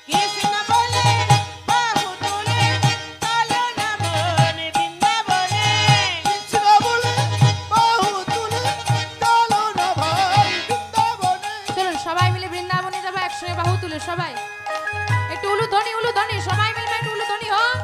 কৃষ্ণ বলে বাহু তুলে চলো না মন বৃন্দাবনে কৃষ্ণ বলে বাহু তুলে চলো না ভাই বৃন্দাবনে চলুন সবাই মিলে বৃন্দাবনে যাবো একসঙ্গে বাহু তুলে সবাই একটু উলু ধ্বনি সবাই মিলে একটু উলু ধ্বনি হোক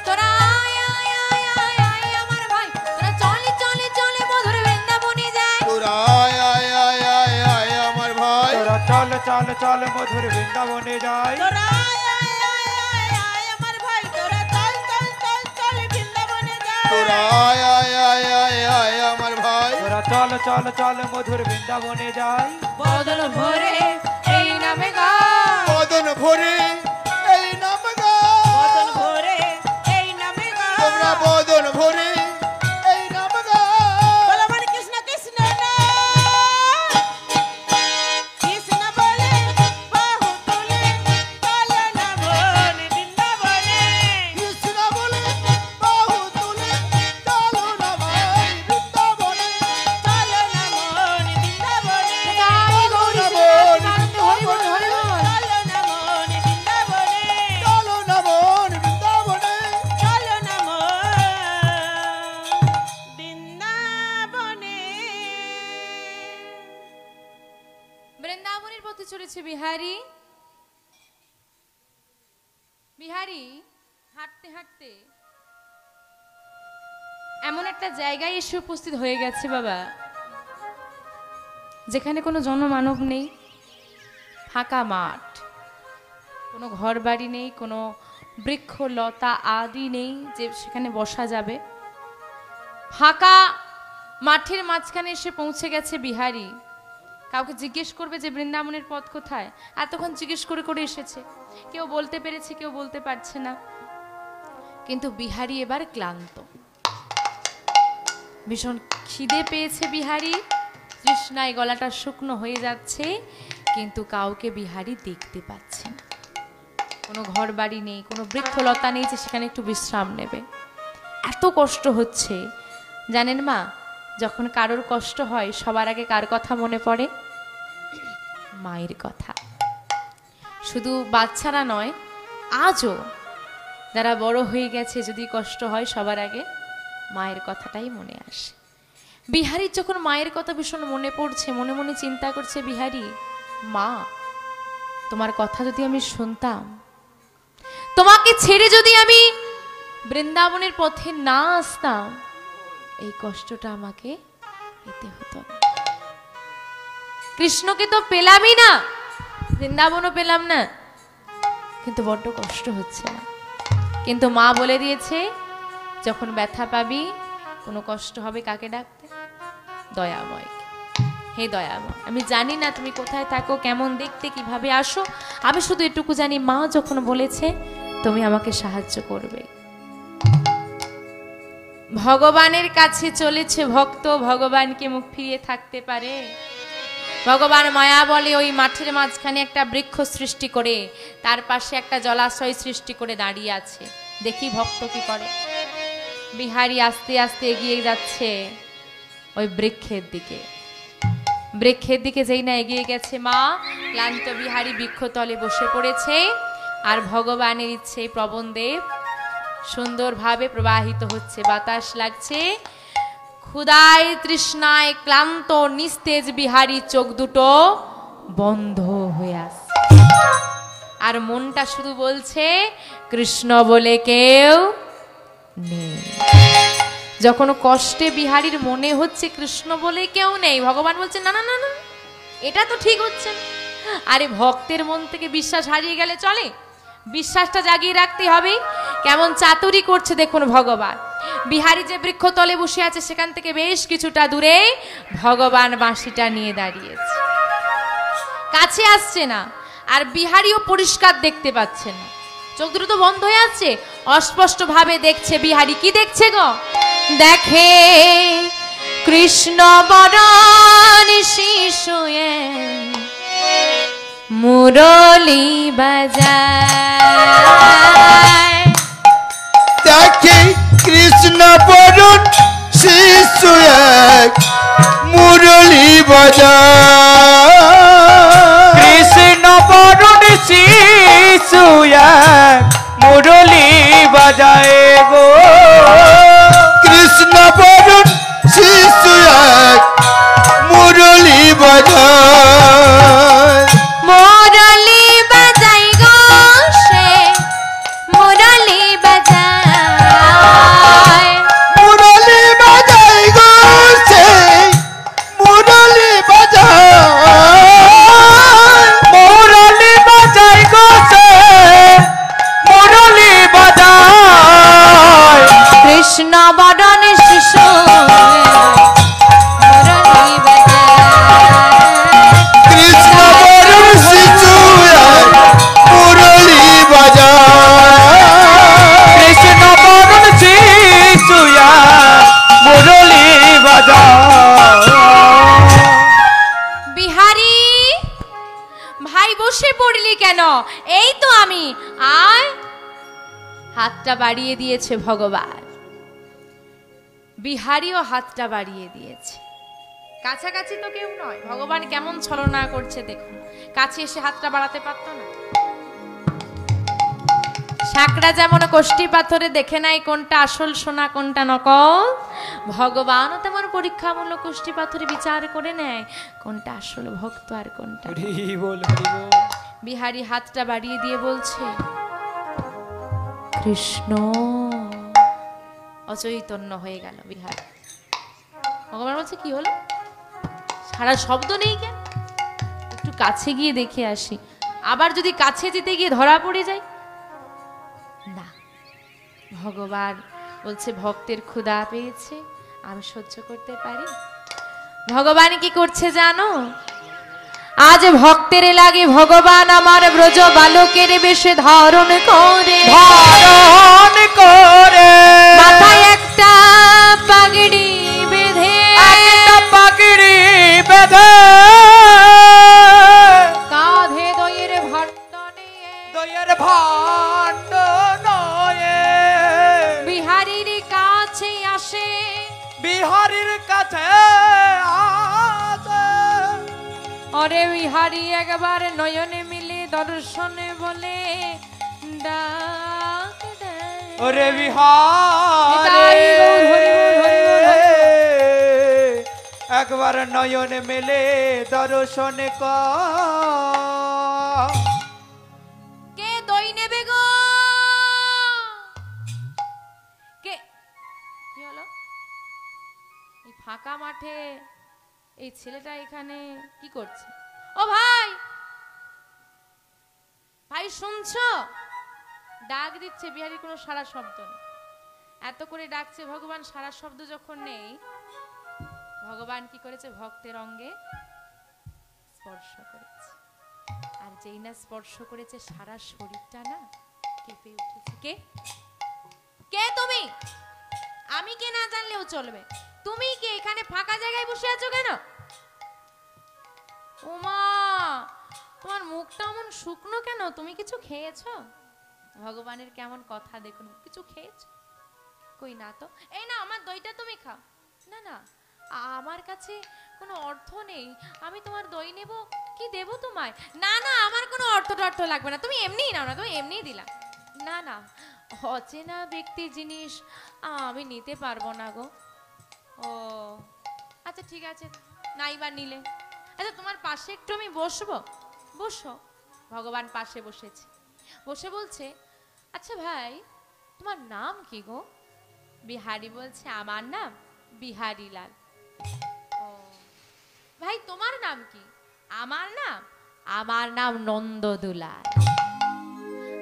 তোরা আয়, আয়, আয়, আয়, আয়, আমার ভাই তোরা চলে চলে চলে মধুর বৃন্দাবনে যায় তোরা আয় আয় আয় আয় আয় আমার ভাই তোরা চল চল চল মধুর বৃন্দাবনে যাই তোরা আয় আয় আয় আয় আয় আমার ভাই তোরা চল চল চল চল বৃন্দাবনে যা তোরা আয় আয় আয় আয় আয় আমার ভাই তোরা চল চল চল মধুর বৃন্দাবনে যাই বদন ভরে এই নামে গা বদন ভরে এই নাম গাও বদন ভরে এই নামে গা তোমরা বদন ভরে এই নাম গাও বলো হরে কৃষ্ণ কৃষ্ণ নাম কৃষ্ণ বলে বাহু তুলে চলো না মন বৃন্দাবনে কৃষ্ণ বলে বাহু তুলে চলো না ভাই বৃন্দাবনে চলো না মন বৃন্দাবনে তাই গৌরী শ্রীরামচন্দ্র হরি বল হরি বল চলো না মন বৃন্দাবনে চলো না বোন বৃন্দাবনে চলো না মন বৃন্দাবনে বৃন্দাবনের পথে চলেছে বিহারী বিহারী হাঁটতে হাঁটতে এমন একটা জায়গায় এসে উপস্থিত হয়ে গেছে বাবা যেখানে কোনো জনমানব নেই ফাঁকা মাঠ কোনো ঘর বাড়ি নেই কোনো বৃক্ষ লতা আদি নেই যে সেখানে বসা যাবে ফাঁকা মাঠের মাঝখানে এসে পৌঁছে গেছে বিহারী কাউকে জিজ্ঞেস করবে যে বৃন্দাবনের পথ কোথায় এতক্ষণ জিজ্ঞেস করে করে এসেছে কেউ বলতে পেরেছে কেউ বলতে পারছে না কিন্তু বিহারী এবার ক্লান্ত ভীষণ খিদে পেয়েছে বিহারী তৃষ্ণায় গলাটা শুকনো হয়ে যাচ্ছে কিন্তু কাউকে বিহারী দেখতে পাচ্ছে না কোনো ঘর বাড়ি নেই কোনো বৃক্ষলতা নেই যে সেখানে একটু বিশ্রাম নেবে এত কষ্ট হচ্ছে জানেন মা যখন কারোর কষ্ট হয় সবার আগে কার কথা মনে পড়ে মায়ের কথা শুধু বাচ্চারা নয় আজও যারা বড় হয়ে গেছে যদি কষ্ট হয় সবার আগে মায়ের কথাটাই মনে আসে বিহারীর যখন মায়ের কথা ভীষণ মনে পড়ছে মনে মনে চিন্তা করছে বিহারী মা তোমার কথা যদি আমি শুনতাম তোমাকে ছেড়ে যদি আমি বৃন্দাবনের পথে না আসতাম এই কষ্টটা আমাকে পেতে হতো না কৃষ্ণকে তো পেলামই না বৃন্দাবনও পেলাম না, কিন্তু বড্ড কষ্ট হচ্ছে না। কিন্তু মা বলে দিয়েছে, যখন ব্যথা পাবি, কোনো কষ্ট হবে, কাকে ডাকতে? দয়াময়। হে দয়াময়, আমি জানি না তুমি কোথায় থাকো, কেমন দেখতে, কিভাবে আসো, আমি শুধু এটুকু জানি, মা যখন বলেছে তুমি আমাকে সাহায্য করবে। ভগবানের কাছে চলেছে ভক্ত, ভগবানকে মুখ ফিরিয়ে থাকতে পারে? ভগবান মায়া বলে ওই মাঠের মাঝখানে একটা বৃক্ষ সৃষ্টি করে, তার পাশে একটা জলাশয় সৃষ্টি করে দাঁড়িয়ে আছে। দেখি ভক্ত কি করে। বিহারী আস্তে আস্তে এগিয়ে যাচ্ছে ওই বৃক্ষের দিকে। বৃক্ষের দিকে যেই না এগিয়ে গেছে, মা ক্লান্ত বিহারী বৃক্ষতলে বসে পড়েছে, আর ভগবানের ইচ্ছে প্রবণদেব সুন্দরভাবে প্রবাহিত হচ্ছে, বাতাস লাগছে। ক্ষুধায় তৃষ্ণায় ক্লান্ত নিস্তেজ বিহারী চোখ দুটো বন্ধ হয়ে আসছে, আর মনটা শুধু বলছে কৃষ্ণ বলে কেউ নেই। যখন কষ্টে বিহারীর মনে হচ্ছে কৃষ্ণ বলে কেউ নেই, ভগবান বলছে না না না না, এটা তো ঠিক হচ্ছে না। আরে ভক্তের মন থেকে বিশ্বাস হারিয়ে গেলে চলে? বিশ্বাসটা জাগিয়ে রাখতে হবে। কেমন চাতুরি করছে দেখুন ভগবান। বিহারী যে বৃক্ষতলে বসে আছে, সেখান থেকে বেশ কিছুটা দূরে ভগবান বাঁশিটা নিয়ে দাঁড়িয়েছে, কাছে আসছে না। আর বিহারীও পরিষ্কার দেখতে পাচ্ছে না, চোখ দুটো তো বন্ধ হয়ে আছে, অস্পষ্ট ভাবে দেখছে। বিহারী কি দেখছে গো? দেখে কৃষ্ণ বরণ শিশুয়ে মুরলী বাজায়। দেখে কৃষ্ণ বরণ শিশু এক মুরলী বাজায়। কৃষ্ণ বরণ শিশু এক মুরলী বাজায় গো। কৃষ্ণ বরণ শিশু এক মুরলী বাজায়। মুরলী বাজাই গো সে মুরলী বাজায়। মুরলী বাজায় গো সে মুরলী বাজায়। মুরলী বাজায় গো সে মুরলী বাজায়। কৃষ্ণ বরণ শিশু মুরলী বাজায়। কৃষ্ণ বরণ শিশু এক মুরলী বাজায়। কৃষ্ণ বরণ শিশু এক মুরলী বাজায়। বিহারী ভাই বসে পড়লি কেন? এই তো আমি, আয়। হাতটা বাড়িয়ে দিয়েছে ভগবান। বিহারীও হাতটা বাড়িয়ে দিয়েছে। কাছাকাছি তো কেউ নয়, ভগবান কেমন ছলনা করছে দেখুন। কাছে এসে হাতটা বাড়াতে পারতো না? সাঁকড়া যেমন কোষ্ঠী পাথরে দেখে নাই কোনটা আসল সোনা কোনটা নকল, ভগবানও তেমন পরীক্ষামূলক কোষ্ঠী পাথরে বিচার করে নেয় কোনটা আসল ভক্ত আর কোনটা। হরি বল হরি বল। বিহারী হাতটা বাড়িয়ে দিয়ে বলছে কৃষ্ণ। অচৈতন্য হয়ে গেল বিহারী। ভগবান বলছে কি হলো, সারা শব্দ নেই কেন? একটু কাছে গিয়ে দেখে আসি, আবার যদি কাছে যেতে গিয়ে ধরা পড়ে যায়। না, ভগবান বলছে ভক্তের ক্ষুধা পেয়েছে, আমি সহ্য করতে পারি। ভগবান কি করছে জানো? আজ ভক্তের লাগে ভগবান আমার ব্রজ বালকের বেশে ধারণ করে, ধারণ করে মাথায় একটা পাগড়ি বেঁধে, একটা পাগড়ি বেঁধে, কাঁধে দইয়ের ভাণ্ড নিয়ে, দইয়ের ভাণ্ড নয়ে বিহারীর কাছে আসে। বিহারীর কাছে আসে। ওরে বিহারী একবার নয়নে মিলে দর্শনে বলে ডাক দেয়। ওরে বিহারে নিতাই গৌর হরি বল, হরি বল, হরি বল। একবার নয়ন মেলে দর্শন কর। কে দই নেবে গো? কে? কি হলো? এই ফাঁকা মাঠে এই ছেলেটা এখানে কি করছে? ও ভাই, ভাই শুনছো? ডাক দিচ্ছে, বিহারীর কোনো সারা শব্দ নেই। এত করে ডাকছে ভগবান, সারা শব্দ যখন নেই, ভগবান কি করেছে? ভক্তের অঙ্গে স্পর্শ করেছে। আর যেই না স্পর্শ করেছে, সারা শরীরটা না কেঁপে উঠেছে। কে কে তুমি? আমি কে না জানলেও চলবে। তুমি কে? এখানে ফাঁকা জায়গায় বসে আছো কেন? ওমা, তোমার মুখটা এমন শুকনো কেন? তুমি কিছু খেয়েছো? ভগবানের কেমন কথা দেখুন, কিছু খেয়েছো? কই না তো। এই না, আমার দইটা তুমি খাও। না না, আমার কাছে কোনো অর্থ নেই, আমি তোমার দই নেব, কি দেব তোমায়? না না, আমার কোনো অর্থ টর্থ লাগবে না, তুমি এমনিই নাও না, তুমি এমনিই দিলাম। না না, অচেনা ব্যক্তি জিনিস আমি নিতে পারবো না গো। ও আচ্ছা ঠিক আছে, নাইবার নিলে। আচ্ছা তোমার পাশে একটু আমি বসবো? বসো। ভগবান পাশে বসেছে, বসে বলছে, আচ্ছা ভাই তোমার নাম কি গো? বিহারী বলছে, আমার নাম বিহারী লাল। ও ভাই তোমার নাম কি? আমার নাম নন্দদুলাল।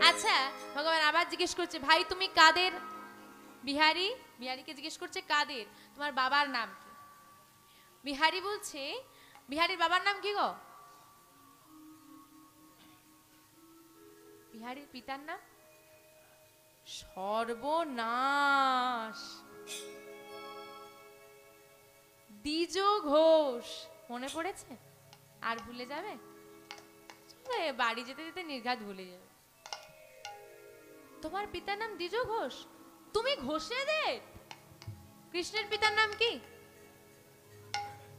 আচ্ছা ভগবান আবার জিজ্ঞেস করছে, ভাই তুমি কাদের? বিহারীকে জিজ্ঞেস করছে কাদের, তোমার বাবার নাম কি? বিহারী বলছে, বিহারীর বাবার নাম কি গো? বিহারীর পিতার নাম? সর্বনাশ, দ্বিজ ঘোষ। মনে পড়েছে? আর ভুলে যাবে? বাড়ি যেতে যেতে নির্ঘাত ভুলে যাবে। তোমার পিতার নাম দ্বিজ ঘোষ? তুমি ঘোষেদের? কৃষ্ণের পিতার নাম কি?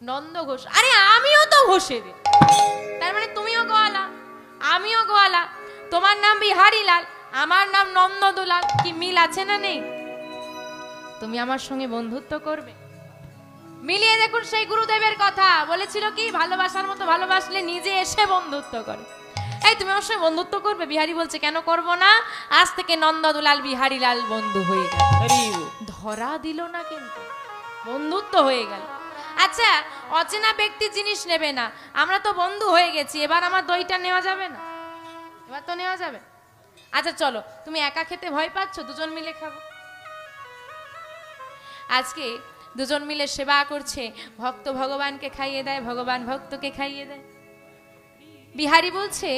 নন্দ ঘোষ। আরে আমিও তো ঘোষেদের, তার মানে তুমিও গোয়ালা, আমিও গোয়ালা। তোমার নাম বিহারী লাল, আমার নাম নন্দদুলাল। কি মিল আছে না নেই? তুমি আমার সঙ্গে বন্ধুত্ব করবে? মিলিয়ে দেখুন সেই গুরুদেবের কথা বলেছিল কি, ভালোবাসার মতো ভালোবাসলে নিজে এসে বন্ধুত্ব করে। এই তুমি আমার সঙ্গে বন্ধুত্ব করবে? বিহারী বলছে, কেন করব না, আজ থেকে নন্দদুলাল বিহারী লাল বন্ধু হয়ে গেল। ধরা দিল না, কিন্তু বন্ধুত্ব হয়ে গেল। আচ্ছা অচেনা ব্যক্তি জিনিস নেবে না, আমরা তো বন্ধু হয়ে গেছি, এবার আমার দইটা নেওয়া যাবে না? এবার তো নেওয়া যাবে। আচ্ছা চলো, তুমি একা খেতে ভয় পাচ্ছ, দুজন মিলে খাবো। আজকে দুজন মিলে সেবা করছে, ভক্ত ভগবানকে খাইয়ে দেয়, ভগবান ভক্তকে খাইয়ে দেয়। বিহারী বলছে,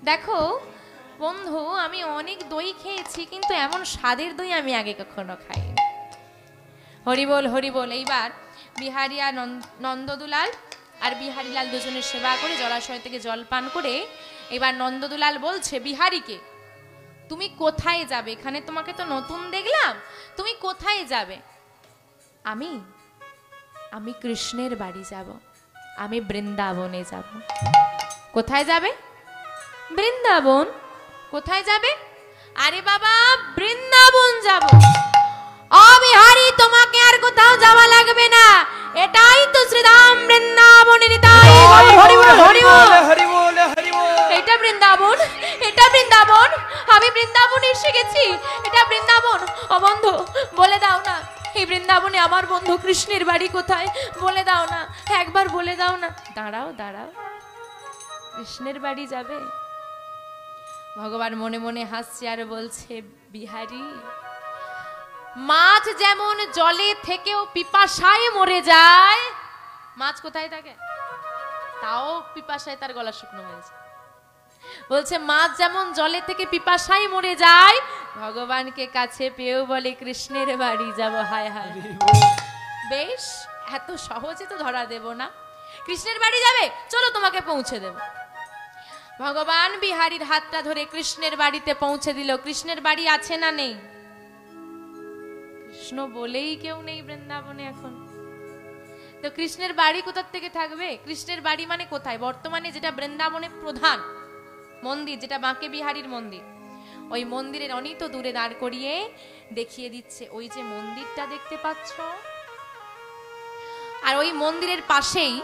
দেখো বন্ধু, আমি অনেক দই খেয়েছি, কিন্তু এমন স্বাদের দই আমি আগে কখনো খাইনি। হরিবোল হরিবোল। এইবার বিহারী আর নন্দদুলাল আর বিহারী লাল দুজনের সেবা করে জলাশয় থেকে জল পান করে এবার নন্দদুলাল বলছে বিহারীকে, তুমি কোথায় যাবে? এখানে তোমাকে তো নতুন দেখলাম, তুমি কোথায় যাবে? আমি কৃষ্ণের বাড়ি যাব, আমি বৃন্দাবনে যাব। কোথায় যাবে? বৃন্দাবন। কোথায় যাবে? আরে বাবা বৃন্দাবন যাব। ও বিহারী, তোমাকে আর কোথাও যাওয়া লাগবে না, এটাই তো শ্রীধাম বৃন্দাবনের। এটা বৃন্দাবন, এটা বৃন্দাবন, আমি বৃন্দাবনে এসে গেছি, এটা বৃন্দাবন। ও বন্ধু বলে দাও না, এই বৃন্দাবনে আমার বন্ধু কৃষ্ণের বাড়ি কোথায়? বলে দাও না, একবার বলে দাও না। দাঁড়াও দাঁড়াও, কৃষ্ণের বাড়ি যাবে? ভগবান মনে মনে হাসছে আর বলছে, বিহারী, মাছ যেমন জলে থেকেও পিপাসায় মরে যায়, মাছ কোথায় থাকে? তাও পিপাসায় তার গলা শুকনো হয়েছে। বলছে মাছ যেমন জলে থেকে পিপাসায় মরে যায়, ভগবানকে কাছে পেয়েও বলে কৃষ্ণের বাড়ি যাব। হায় হায়, বেশ এত সহজে তো ধরা দেব না। কৃষ্ণের বাড়ি যাবে, চলো তোমাকে পৌঁছে দেব। ভগবান বিহারীর হাতটা ধরে কৃষ্ণের বাড়িতে পৌঁছে দিল। কৃষ্ণের বাড়ি আছে না নেই? কৃষ্ণ বলেই কেউ নেই বৃন্দাবনে এখন। তো কৃষ্ণের বাড়ি কোথা থেকে থাকবে? কৃষ্ণের বাড়ি মানে কোথায়? বর্তমানে যেটা বৃন্দাবনে প্রধান মন্দির, যেটা বাঁকে বিহারীর মন্দির, ওই মন্দিরের অনেক দূরে দাঁড় করিয়ে দেখিয়ে দিচ্ছে, ওই যে মন্দিরটা দেখতে পাচ্ছ, আর ওই মন্দিরের পাশেই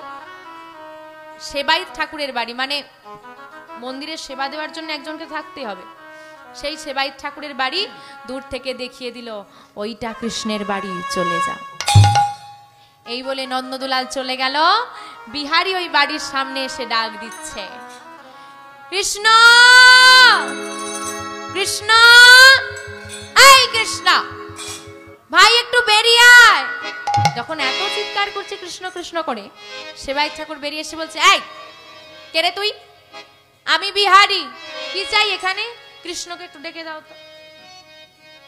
সেবায়িত ঠাকুরের বাড়ি, মানে মন্দিরের সেবা দেওয়ার জন্য একজনকে থাকতে হবে, সেই সেবায়িত ঠাকুরের বাড়ি দূর থেকে দেখিয়ে দিল, ওইটা কৃষ্ণের বাড়ি, চলে যাও। এই বলে নন্দদুলাল চলে গেল। বিহারী ওই বাড়ির সামনে এসে ডাক দিচ্ছে, কৃষ্ণ কৃষ্ণ, এই কৃষ্ণ ভাই একটু বেরিয়ে আয়। যখন এত চিৎকার করছে কৃষ্ণ কৃষ্ণ করে, সেবায়িত ঠাকুর বেরিয়ে এসে বলছে, এই কে রে তুই? আমি বিহারী, কি চাই এখানে? কৃষ্ণকে একটু ডেকে দাও তো।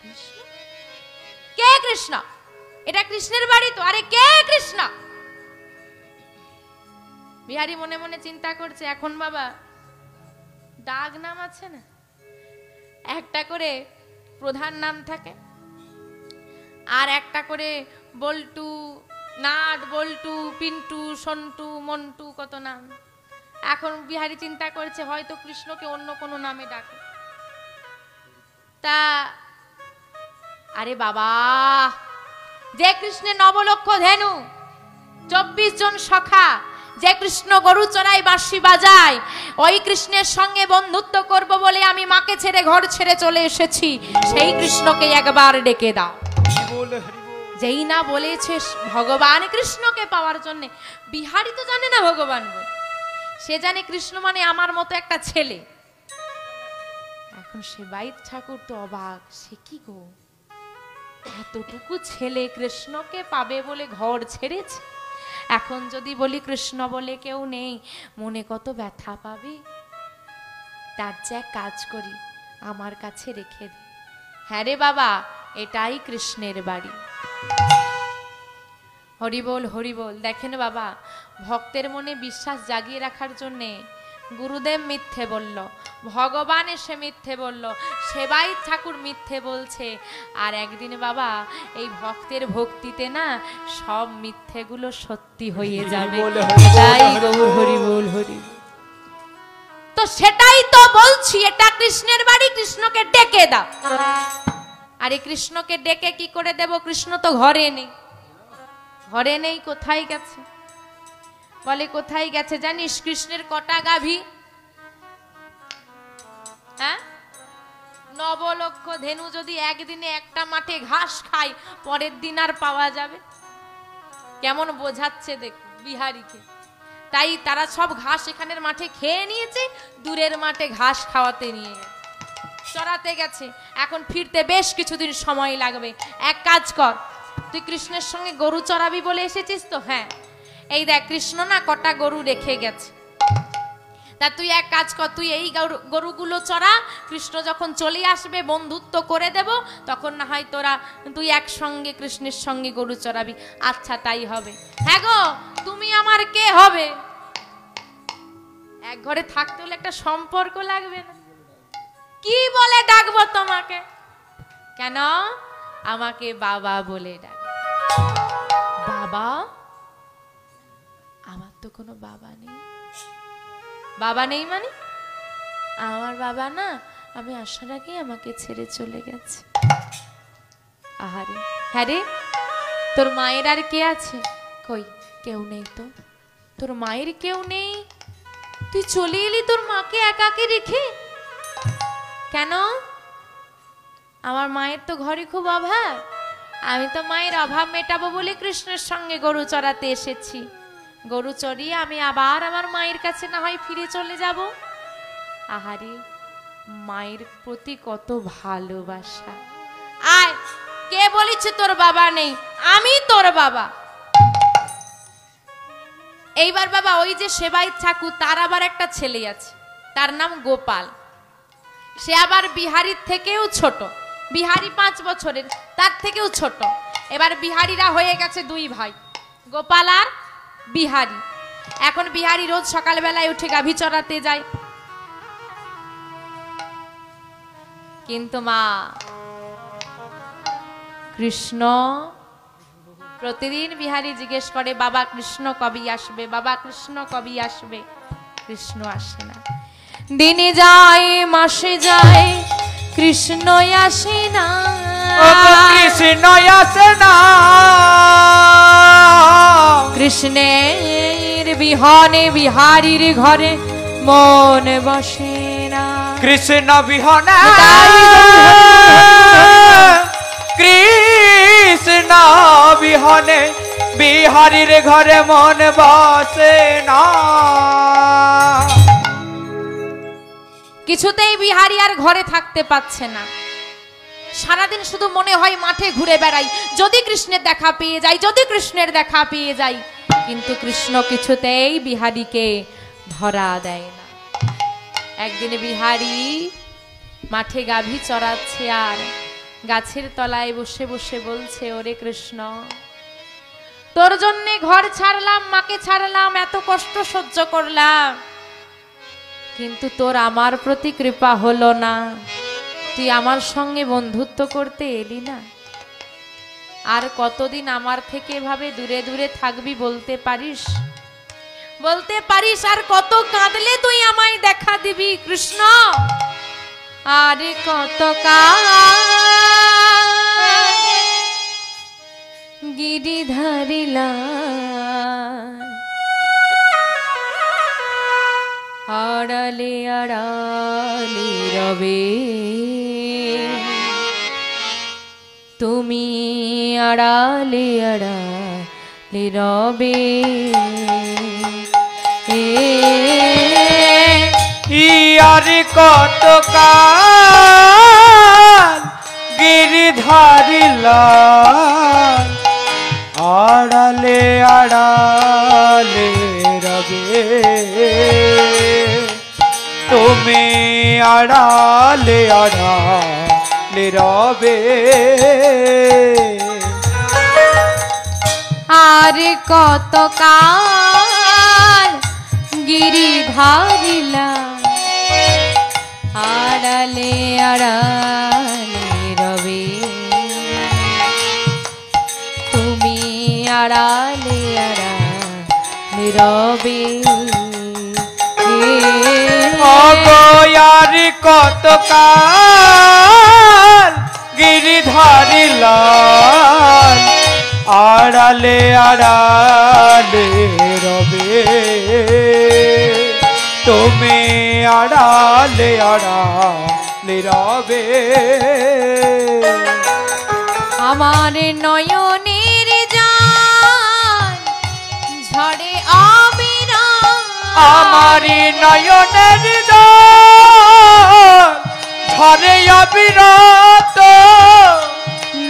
কৃষ্ণ? কে কৃষ্ণ? এটা কৃষ্ণের বাড়ি তো। আরে কে কৃষ্ণ? বিহারী মনে মনে চিন্তা করছে, এখন বাবা ডাক নাম আছে না, একটা করে প্রধান নাম থাকে, আর একটা করে বল্টু, নাট, বল্টু, পিন্টু, সন্টু, মন্টু, কত নাম। এখন বিহারী চিন্তা করছে হয়তো কৃষ্ণকে অন্য কোনো নামে ডাকে। তা আরে বাবা, যে কৃষ্ণের নবলক্ষ ধেনু, 24 জন সখা, যে কৃষ্ণ গরু চড়ায়, বাঁশি বাজায়, ওই কৃষ্ণের সঙ্গে বন্ধুত্ব করব বলে আমি মাকে ছেড়ে ঘর ছেড়ে চলে এসেছি। সেই কৃষ্ণকে একবার ডেকে দাও। যেই না বলেছে ভগবান কৃষ্ণকে পাওয়ার জন্য, বিহারী তো জানে না ভগবান বলে, সে জানে কৃষ্ণ মানে আমার মতো একটা ছেলে। এখন সেবায়িত ঠাকুর তো অবাক, সে কি গো, এতটুকু ছেলে কৃষ্ণকে পাবে বলে ঘর ছেড়েছে, এখন যদি বলি কৃষ্ণ বলে কেউ নেই, মনে কত ব্যথা পাবে। তার যে এক কাজ করি, আমার কাছে রেখে দে। হ্যাঁ রে বাবা, এটাই কৃষ্ণের বাড়ি। হরিবোল হরিবোল। দেখেন বাবা, ভক্তের মনে বিশ্বাস জাগিয়ে রাখার জন্যে গুরুদেব মিথ্যে বলল, ভগবান এসে মিথ্যে বলল, সেবায়িত ঠাকুর মিথ্যে বলছে। আর একদিন বাবা এই ভক্তের ভক্তিতে না সব মিথ্যেগুলো সত্যি হয়ে যাবে। তাই গৌর হরিবোল হরিবোল। তো সেটাই তো বলছি, এটা কৃষ্ণের বাড়ি, কৃষ্ণকে ডেকে দাও। আরে কৃষ্ণকে ডেকে কি করে দেব? কৃষ্ণ তো ঘরে নেই। ঘরে নেই, কোথায় গেছে? বলে কোথায় গেছে জানিস? কৃষ্ণের কটা গাভী? হ্যাঁ, নবলক্ষ ধেনু যদি একদিনে একটা মাঠে ঘাস খায়, পরের দিন আর পাওয়া যাবে? কেমন বোঝাচ্ছে দেখ বিহারীকে। তাই তারা সব ঘাস এখানের মাঠে খেয়ে নিয়েছে, দূরের মাঠে ঘাস খাওয়াতে নিয়ে গেছে, চড়াতে গেছে। এখন ফিরতে বেশ কিছুদিন সময় লাগবে। এক কাজ কর, তুই কৃষ্ণের সঙ্গে গরু চড়াবি বলে এসেছিস তো? হ্যাঁ, এই দেখ কৃষ্ণ না কটা গরু রেখে গেছে। তা তুই এক কাজ কর, তুই এই গরুগুলো চড়া, কৃষ্ণ যখন চলে আসবে বন্ধুত্ব করে দেব, তখন না হয় তোরা তুই একসঙ্গে কৃষ্ণের সঙ্গে গরু চড়াবি। আচ্ছা তাই হবে। হ্যাঁ গো, তুমি আমার কে হবে? এক ঘরে থাকতে হলে একটা সম্পর্ক লাগবে না? কি বলে ডাকবো তোমাকে? কেন? আমাকে বাবা বলে ডাক। বাবা? আমার তো কোনো বাবা নেই। বাবা নেই মানে? আমার বাবা না আমি আসার আগেই আমাকে ছেড়ে চলে গেছে। আহারে, হ্যাঁ রে, তোর মায়ের আর কে আছে? কই, কেউ নেই তো। তোর মায়ের কেউ নেই, তুই চলে এলি তোর মাকে একাকে রেখে? কেন? আমার মায়ের তো ঘরে খুব অভাব, আমি তো মায়ের অভাব মেটাবো বলে কৃষ্ণের সঙ্গে গরু চড়াতে এসেছি। গরু চড়িয়ে আমি আবার আমার মায়ের কাছে না হয় ফিরে চলে যাব। আহারে, মায়ের প্রতি কত ভালোবাসা। আয়, কে বলেছে তোর বাবা নেই? আমি তোর বাবা। এইবার বাবা ওই যে সেবায়িত ঠাকুর, তার আবার একটা ছেলে আছে, তার নাম গোপাল। সে আবার বিহারীর থেকেও ছোট। বিহারী 5 বছরের, তার থেকেও ছোট। এবার বিহারীরা হয়ে গেছে 2 ভাই, গোপাল আর বিহারী। এখন বিহারী রোজ সকালবেলায় উঠে গাভী চড়াতে যায়। কিন্তু মা কৃষ্ণ প্রতিদিন বিহারী জিজ্ঞেস করে, বাবা কৃষ্ণ কবে আসবে? বাবা কৃষ্ণ কবে আসবে? কৃষ্ণ আসে না। দিনে যায় মাসে যায়, কৃষ্ণ আসে না। কৃষ্ণ আসে না। কৃষ্ণের বিহনে বিহারীর ঘরে মন বসে না। কৃষ্ণ বিহনে কৃষ্ণ বিহনে বিহারীর ঘরে মন বসে না। কিছুতেই বিহারি আর ঘরে থাকতে পাচ্ছে না। সারাদিন শুধু মনে হয় মাঠে ঘুরে বেড়াই, যদি কৃষ্ণের দেখা পেয়ে যাই, যদি কৃষ্ণের দেখা পেয়ে যাই। কিন্তু কৃষ্ণ কিছুতেই বিহারীকে ধরা দেয় না। একদিন বিহারী মাঠে গাভী চড়াচ্ছে আর গাছের তলায় বসে বসে বলছে, ওরে কৃষ্ণ, তোর জন্যে ঘর ছাড়লাম, মাকে ছাড়লাম, এত কষ্ট সহ্য করলাম, কিন্তু তোর আমার প্রতি কৃপা হলো না। তুই আমার সঙ্গে বন্ধুত্ব করতে এলি না। আর কতদিন আমার থেকে এভাবে দূরে দূরে থাকবি বলতে পারিস? বলতে পারিস আর কত কাঁদলে তুই আমায় দেখা দিবি কৃষ্ণ? আরে কত গিরিধারিলা আড়ালে আড়ালে রবে, তুমি আড়ালে আড়ালে রবে। ইয়ার কত কাল গিরিধারিলা আড়ালে আড়ালে রবে, তুমি আড়ালে আড়ালে রবে। আর কত কাল গিরিধারিলা আড়ালে আড়ালে রবে, তুমি আড়ালে আড়ালে রবে। অগয়ার কত কাল গিরিধারিলা আড়ালে আড়ালে রবে, তুমি আড়ালে আড়ালে রবে। আমার নয়নের জান ঝড়ে অবিরাম, আমার নয়নের ঝরে অবিরত,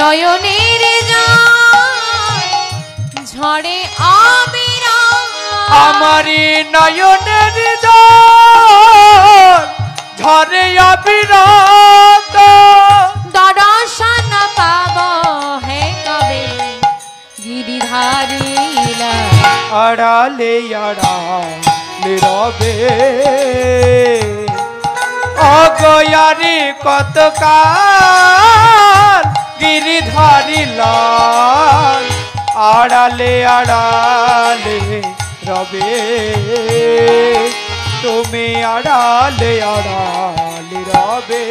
নয়নের জান ঝড়ে অবিরাম, আমার নয়নের ঝরে অবিরত। দর্শন পাব হে কবে গিরিধারিলা আড়ালে আড়ালে রবে, অগয়ারি কত কাল গিরিধারিলা আড়ালে আড়ালে রবে, তুমি আড়ালে আড়ালে রবে।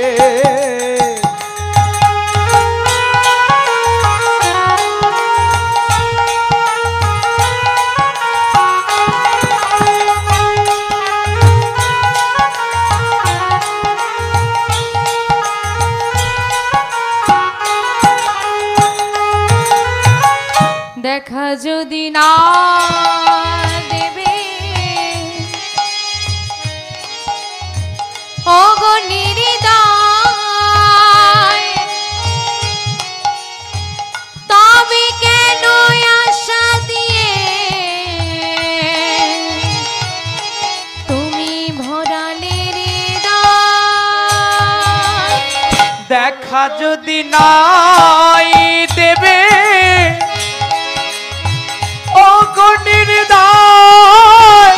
দেখা যদি না দেবে ওগো নির্দয়, তবে কেন আশা দিয়ে তুমি ভরালে হৃদয়? দেখা যদি নাই দেবে ওগো নির্দয়,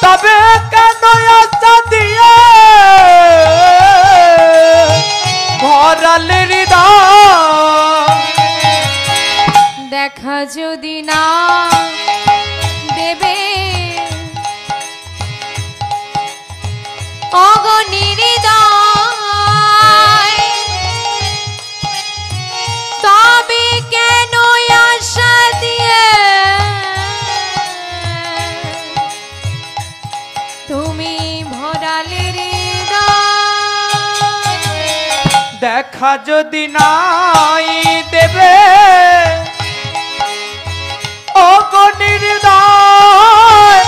তবে কেন আশা দিয়ে ভরালে হৃদয়? দেখা যদি না দেবে ওগো নির্দয়, তবে কেন আশা দিয়ে তুমি ভরালে হৃদয়? দেখা যদি নাই দেবে ওগো নির্দয়,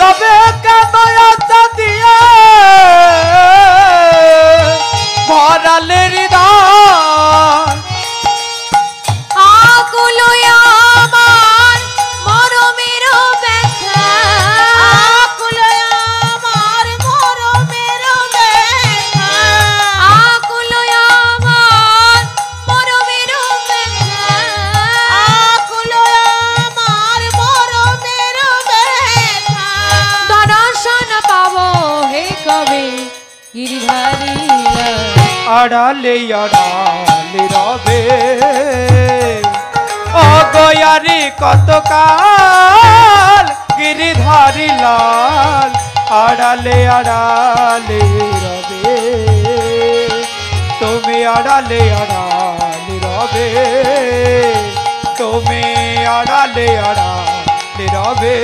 তবে কেন আশা দিয়ে গিরিধারী আড়ালে আড়ালে রবে ও গয়ারি কত কাল গিরিধারী লাল আড়ালে আড়ালে রবে তুমি আড়ালে আড়ালে রবে তুমি আড়ালে আড়ালে রবে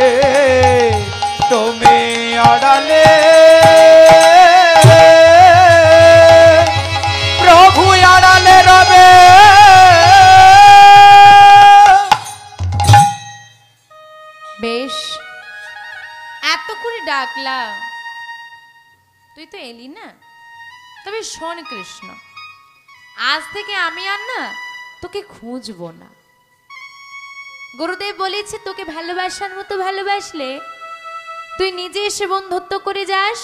তুমি আড়ালে প্রভু আড়ালে রবে। বেশ, এত করে ডাকলাম, তুই তো এলি না। তবে শোন কৃষ্ণ, আজ থেকে আমি আর না তোকে খুঁজবো না। গুরুদেব বলেছে তোকে ভালোবাসার মতো ভালোবাসলে তুই নিজে এসে বন্ধুত্ব করে যাস,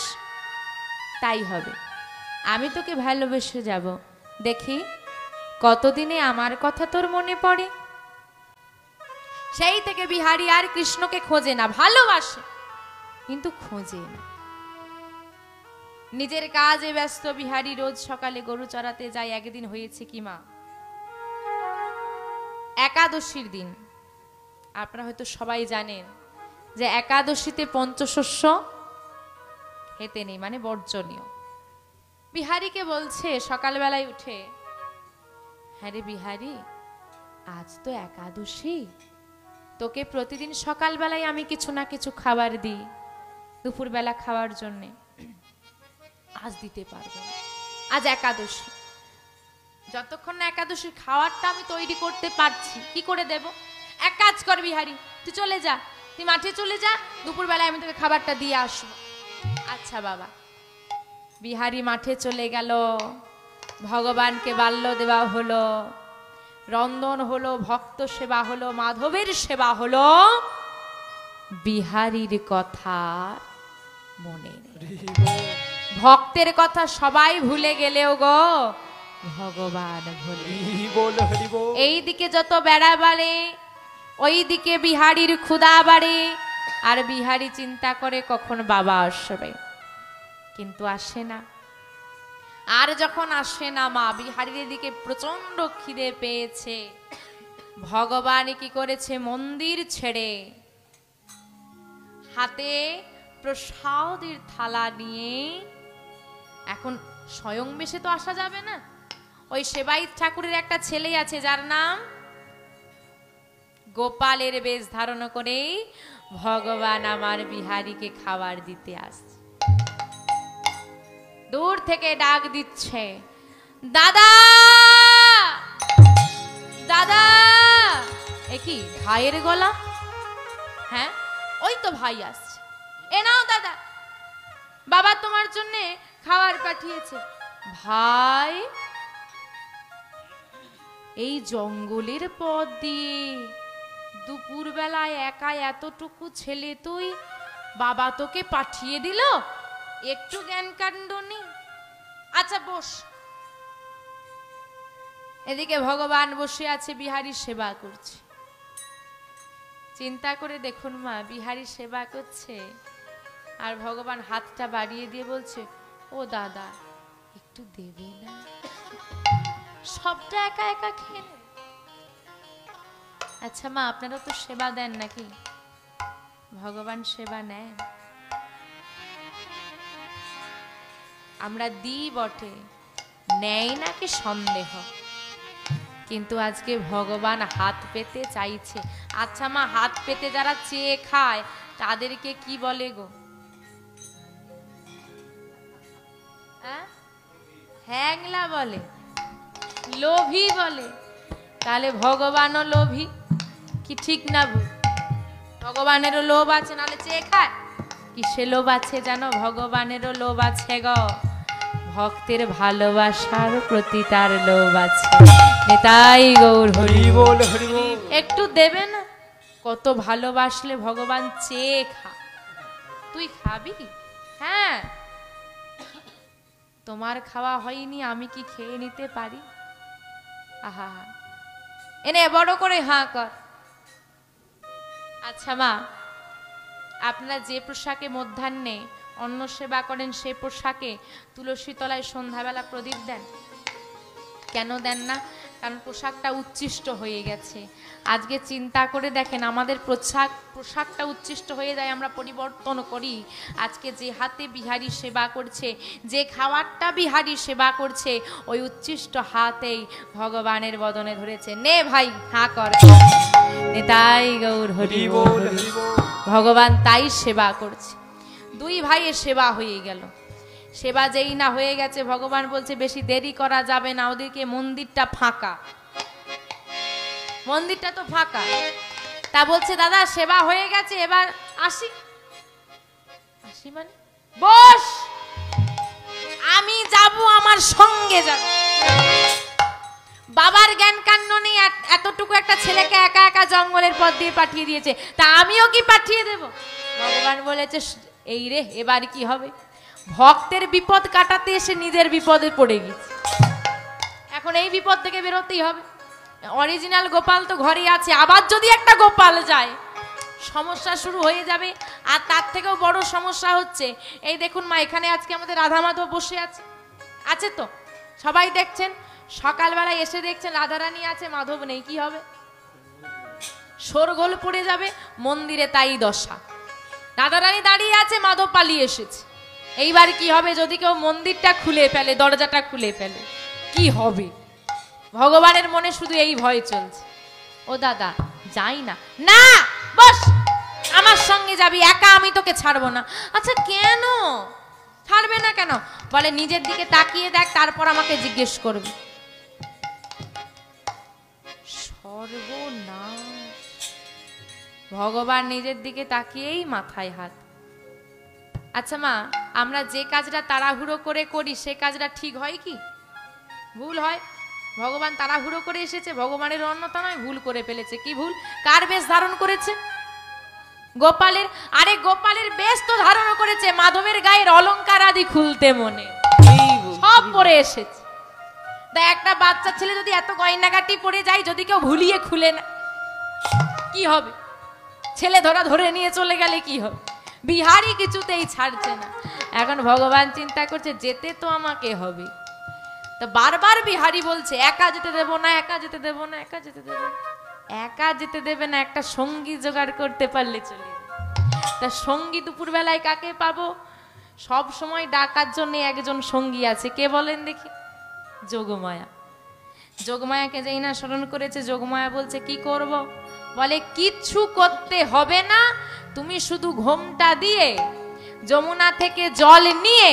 তাই হবে। আমি তোকে ভালোবেসে যাব। দেখি কতদিনে আমার কথা তোর মনে পড়ে। সেই থেকে বিহারী আর কৃষ্ণকে খোঁজে না, ভালোবাসে কিন্তু খোঁজে না। নিজের কাজে ব্যস্ত বিহারী রোজ সকালে গরু চড়াতে যায়। একদিন হয়েছে কি মা, একাদশীর দিন। আপনারা হয়তো সবাই জানেন যে একাদশীতে পঞ্চশস্য খেতে নেই, মানে বর্জনীয়। বিহারীকে বলছে সকালবেলায় উঠে, হ্যাঁ রে বিহারী, আজ তো একাদশী, তোকে প্রতিদিন সকালবেলায় আমি কিছু না কিছু খাবার দিই দুপুরবেলা খাওয়ার জন্যে, আজ দিতে পারবো না, আজ একাদশী। যতক্ষণ না একাদশীর খাবারটা আমি তৈরি করতে পারছি, কি করে দেব? এক কাজ কর বিহারী, তুই চলে যা, তুই মাঠে চলে যা, দুপুরবেলায় আমি তোকে খাবারটা দিয়ে আসবো। আচ্ছা বাবা। বিহারী মাঠে চলে গেল, ভগবানকে বাল্য দেওয়া হলো, রন্ধন হলো, ভক্ত সেবা হলো, মাধবের সেবা হলো। বিহারীর কথা মনে নেই, ভক্তের কথা সবাই ভুলে গেলেও গো ভগবান ভুলে। এইদিকে যত বেড়া বাড়ে, ওইদিকে বিহারীর ক্ষুধা বাড়ে, আর বিহারী চিন্তা করে কখন বাবা আসবে, কিন্তু আসে না। আর যখন আসে না মা, বিহারীর দিকে প্রচন্ড খিদে পেয়েছে। ভগবান কি করেছে, মন্দির ছেড়ে হাতে প্রসাদের থালা নিয়ে, এখন স্বয়ং বেশে তো আসা যাবে না, ওই সেবায়িত ঠাকুরের একটা ছেলে আছে যার নাম গোপালের বেশ ধারণ করে ভগবান আমার বিহারীকে খাবার দিতে আসছে। দূর থেকে ডাক দিচ্ছে, দাদা দাদা। এ কি ভাইয়ের গলা? হ্যাঁ, ওই তো ভাই আসছে। এ নাও দাদা, বাবা তোমার জন্য খাবার পাঠিয়েছে। ভাই, এই জঙ্গলের পথ দিয়ে দুপুর বেলায় একা এতটুকু ছেলে তুই, বাবা তোকে পাঠিয়ে দিল, একটু জ্ঞান কাণ্ড নেই। আচ্ছা বস। এদিকে ভগবান বসে আছে, বিহারী সেবা করছে। চিন্তা করে দেখুন মা, বিহারী সেবা করছে আর ভগবান হাতটা বাড়িয়ে দিয়ে বলছে, ও দাদা একটু দেবে না, সবটা একা একা খেয়ে নেবে। আচ্ছা মা, আপনারা তো সেবা দেন নাকি? ভগবান সেবা নেন? আমরা দিই বটে, নেই নাকি সন্দেহ, কিন্তু আজকে ভগবান হাত পেতে চাইছে। আচ্ছা মা, হাত পেতে যারা চেয়ে খায় তাদেরকে কি বলে গো? হ্যাংলা বলে, লোভী বলে। তাহলে ভগবানও লোভী, কি ঠিক না? ভগবানেরও লোভ আছে, নাহলে চেয়ে খায়? কিসে লোভ আছে জানো? ভগবানেরও লোভ আছে গো, ভক্তের ভালোবাসার প্রতি তার লোভ আছে। তাই গৌর হরি বল, হরি বল। একটু দেবে না? কত ভালোবাসলে ভগবান চেয়ে খা। তুই খাবি? হ্যাঁ, তোমার খাওয়া হয়নি, আমি কি খেয়ে নিতে পারি? আহা, এনে বড় করে হাঁ কর। আচ্ছা মা, আপনারা যে পোশাকে মধ্যাহ্নে অন্ন সেবা করেন সেই পোশাকে তুলসী তলায় সন্ধ্যাবেলা প্রদীপ দেন? কেন দেন না? কারণ পোশাকটা উচ্ছিষ্ট হয়ে গেছে। আজকে চিন্তা করে দেখেন, আমাদের পোশাকটা উচ্ছিষ্ট হয়ে যায়, আমরা পরিবর্তন করি। আজকে যে হাতে বিহারী সেবা করছে, যে খাবারটা বিহারী সেবা করছে, ওই উচ্ছিষ্ট হাতেই ভগবানের বদনে ধরেছে। নে ভাই হাঁ কর, নেতাই গৌর হরি বল। ভগবান তাই সেবা করছে। দুই ভাইয়ের সেবা হয়ে গেল। সেবা যেই না হয়ে গেছে, ভগবান বলছে বেশি দেরি করা যাবে না, ওদিকে মন্দিরটা ফাঁকা, মন্দিরটা তো ফাঁকা। তা বলছে দাদা সেবা হয়ে গেছে, এবার আসি। আসি মানে বস, আমি যাব, আমার সঙ্গে যাব। বাবার জ্ঞান কাণ্ড নেই, এতটুকু একটা ছেলেকে একা একা জঙ্গলের পথ দিয়ে পাঠিয়ে দিয়েছে, তা আমিও কি পাঠিয়ে দেব? ভগবান বলেছে এই রে, এবার কি হবে? ভক্তের বিপদ কাটাতে এসে নিজের বিপদে পড়ে গেছে। এখন এই বিপদ থেকে বেরোতেই হবে। অরিজিনাল গোপাল তো ঘরেই আছে, আবার যদি একটা গোপাল যায় সমস্যা শুরু হয়ে যাবে। আর তার থেকেও বড় সমস্যা হচ্ছে, এই দেখুন মা, এখানে আজকে আমাদের রাধা মাধব বসে আছে তো, সবাই দেখছেন। সকালবেলায় এসে দেখছেন রাধারানী আছে, মাধব নেই, কি হবে? শোরগোল পড়ে যাবে। মন্দিরে তাই দশা, রাধারানী দাঁড়িয়ে আছে, মাধব পালিয়ে এসেছে। এইবার কি হবে? যদি কেউ মন্দিরটা খুলে ফেলে, দরজাটা খুলে ফেলে, কি হবে? ভগবানের মনে শুধু এই ভয় চলছে। ও দাদা যাই না, না বস, আমার সঙ্গে যাবি, একা আমি তোকে ছাড়বো না। আচ্ছা কেন ছাড়বে না কেন? বলে নিজের দিকে তাকিয়ে দেখ, তারপর আমাকে জিজ্ঞেস করবে। সর্বনাশ! ভগবান নিজের দিকে তাকিয়েই মাথায় হাত। আচ্ছা মা, আমরা যে কাজটা তাড়াহুড়ো করে করি সে কাজটা ঠিক হয় কি ভুল হয়? ভগবান তাড়াহুড়ো করে এসেছে, ভগবানের অন্যতা নয়, ভুল করে ফেলেছে। কি ভুল? কার বেশ ধারণ করেছে? গোপালের। আরে গোপালের বেশ তো ধারণ করেছে, মাধবের গায়ের অলংকার আদি খুলতে মনে সব পরে এসেছে। তাই একটা বাচ্চা ছেলে যদি এত গয়নাগাটি পরে যায়, যদি কেউ ভুলিয়ে খুলে না, কি হবে? ছেলে ধরে নিয়ে চলে গেলে কি হবে? বিহারি কিছুতেই ছাড়ছে না। এখন ভগবান চিন্তা করছে যেতে তো আমাকে হবে। তো বারবার বিহারি বলছে একা যেতে দেব না, একা যেতে দেব না, একা যেতে দেব না। একা যেতে দেবে না, একটা সঙ্গী জোগাড় করতে পারলে চলে যাবে। তা সঙ্গী দুপুর বেলায় কাকে পাবো? সব সময় ডাকার জন্য একজন সঙ্গী আছে, কে বলেন দেখি? যোগমায়া। যোগমায়াকে যেই না স্মরণ করেছে, যোগমায়া বলছে কি করব? বলে কিচ্ছু করতে হবে না, তুমি শুধু ঘোমটা দিয়ে যমুনা থেকে জল নিয়ে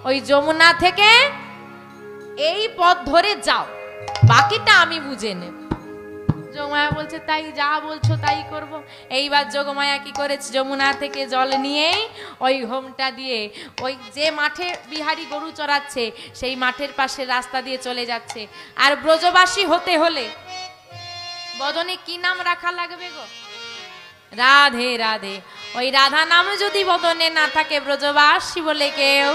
ওই যমুনা থেকে এই পথ ধরে যাও, বাকিটা আমি বুঝে নেব। যোগমায়া বলছে তাই, যা বলছো তাই করব। এইবার যোগমায়া কি করেছে? যমুনা থেকে জল নিয়েই ওই ঘোমটা দিয়ে ওই যে মাঠে বিহারি গরু চড়াচ্ছে সেই মাঠের পাশে রাস্তা দিয়ে চলে যাচ্ছে। আর ব্রজবাসী হতে হলে বদনে কি নাম রাখা লাগবে গো? রাধে রাধে। ওই রাধা নাম যদি বদনে না থাকে, ব্রজবাসী বলে কেউ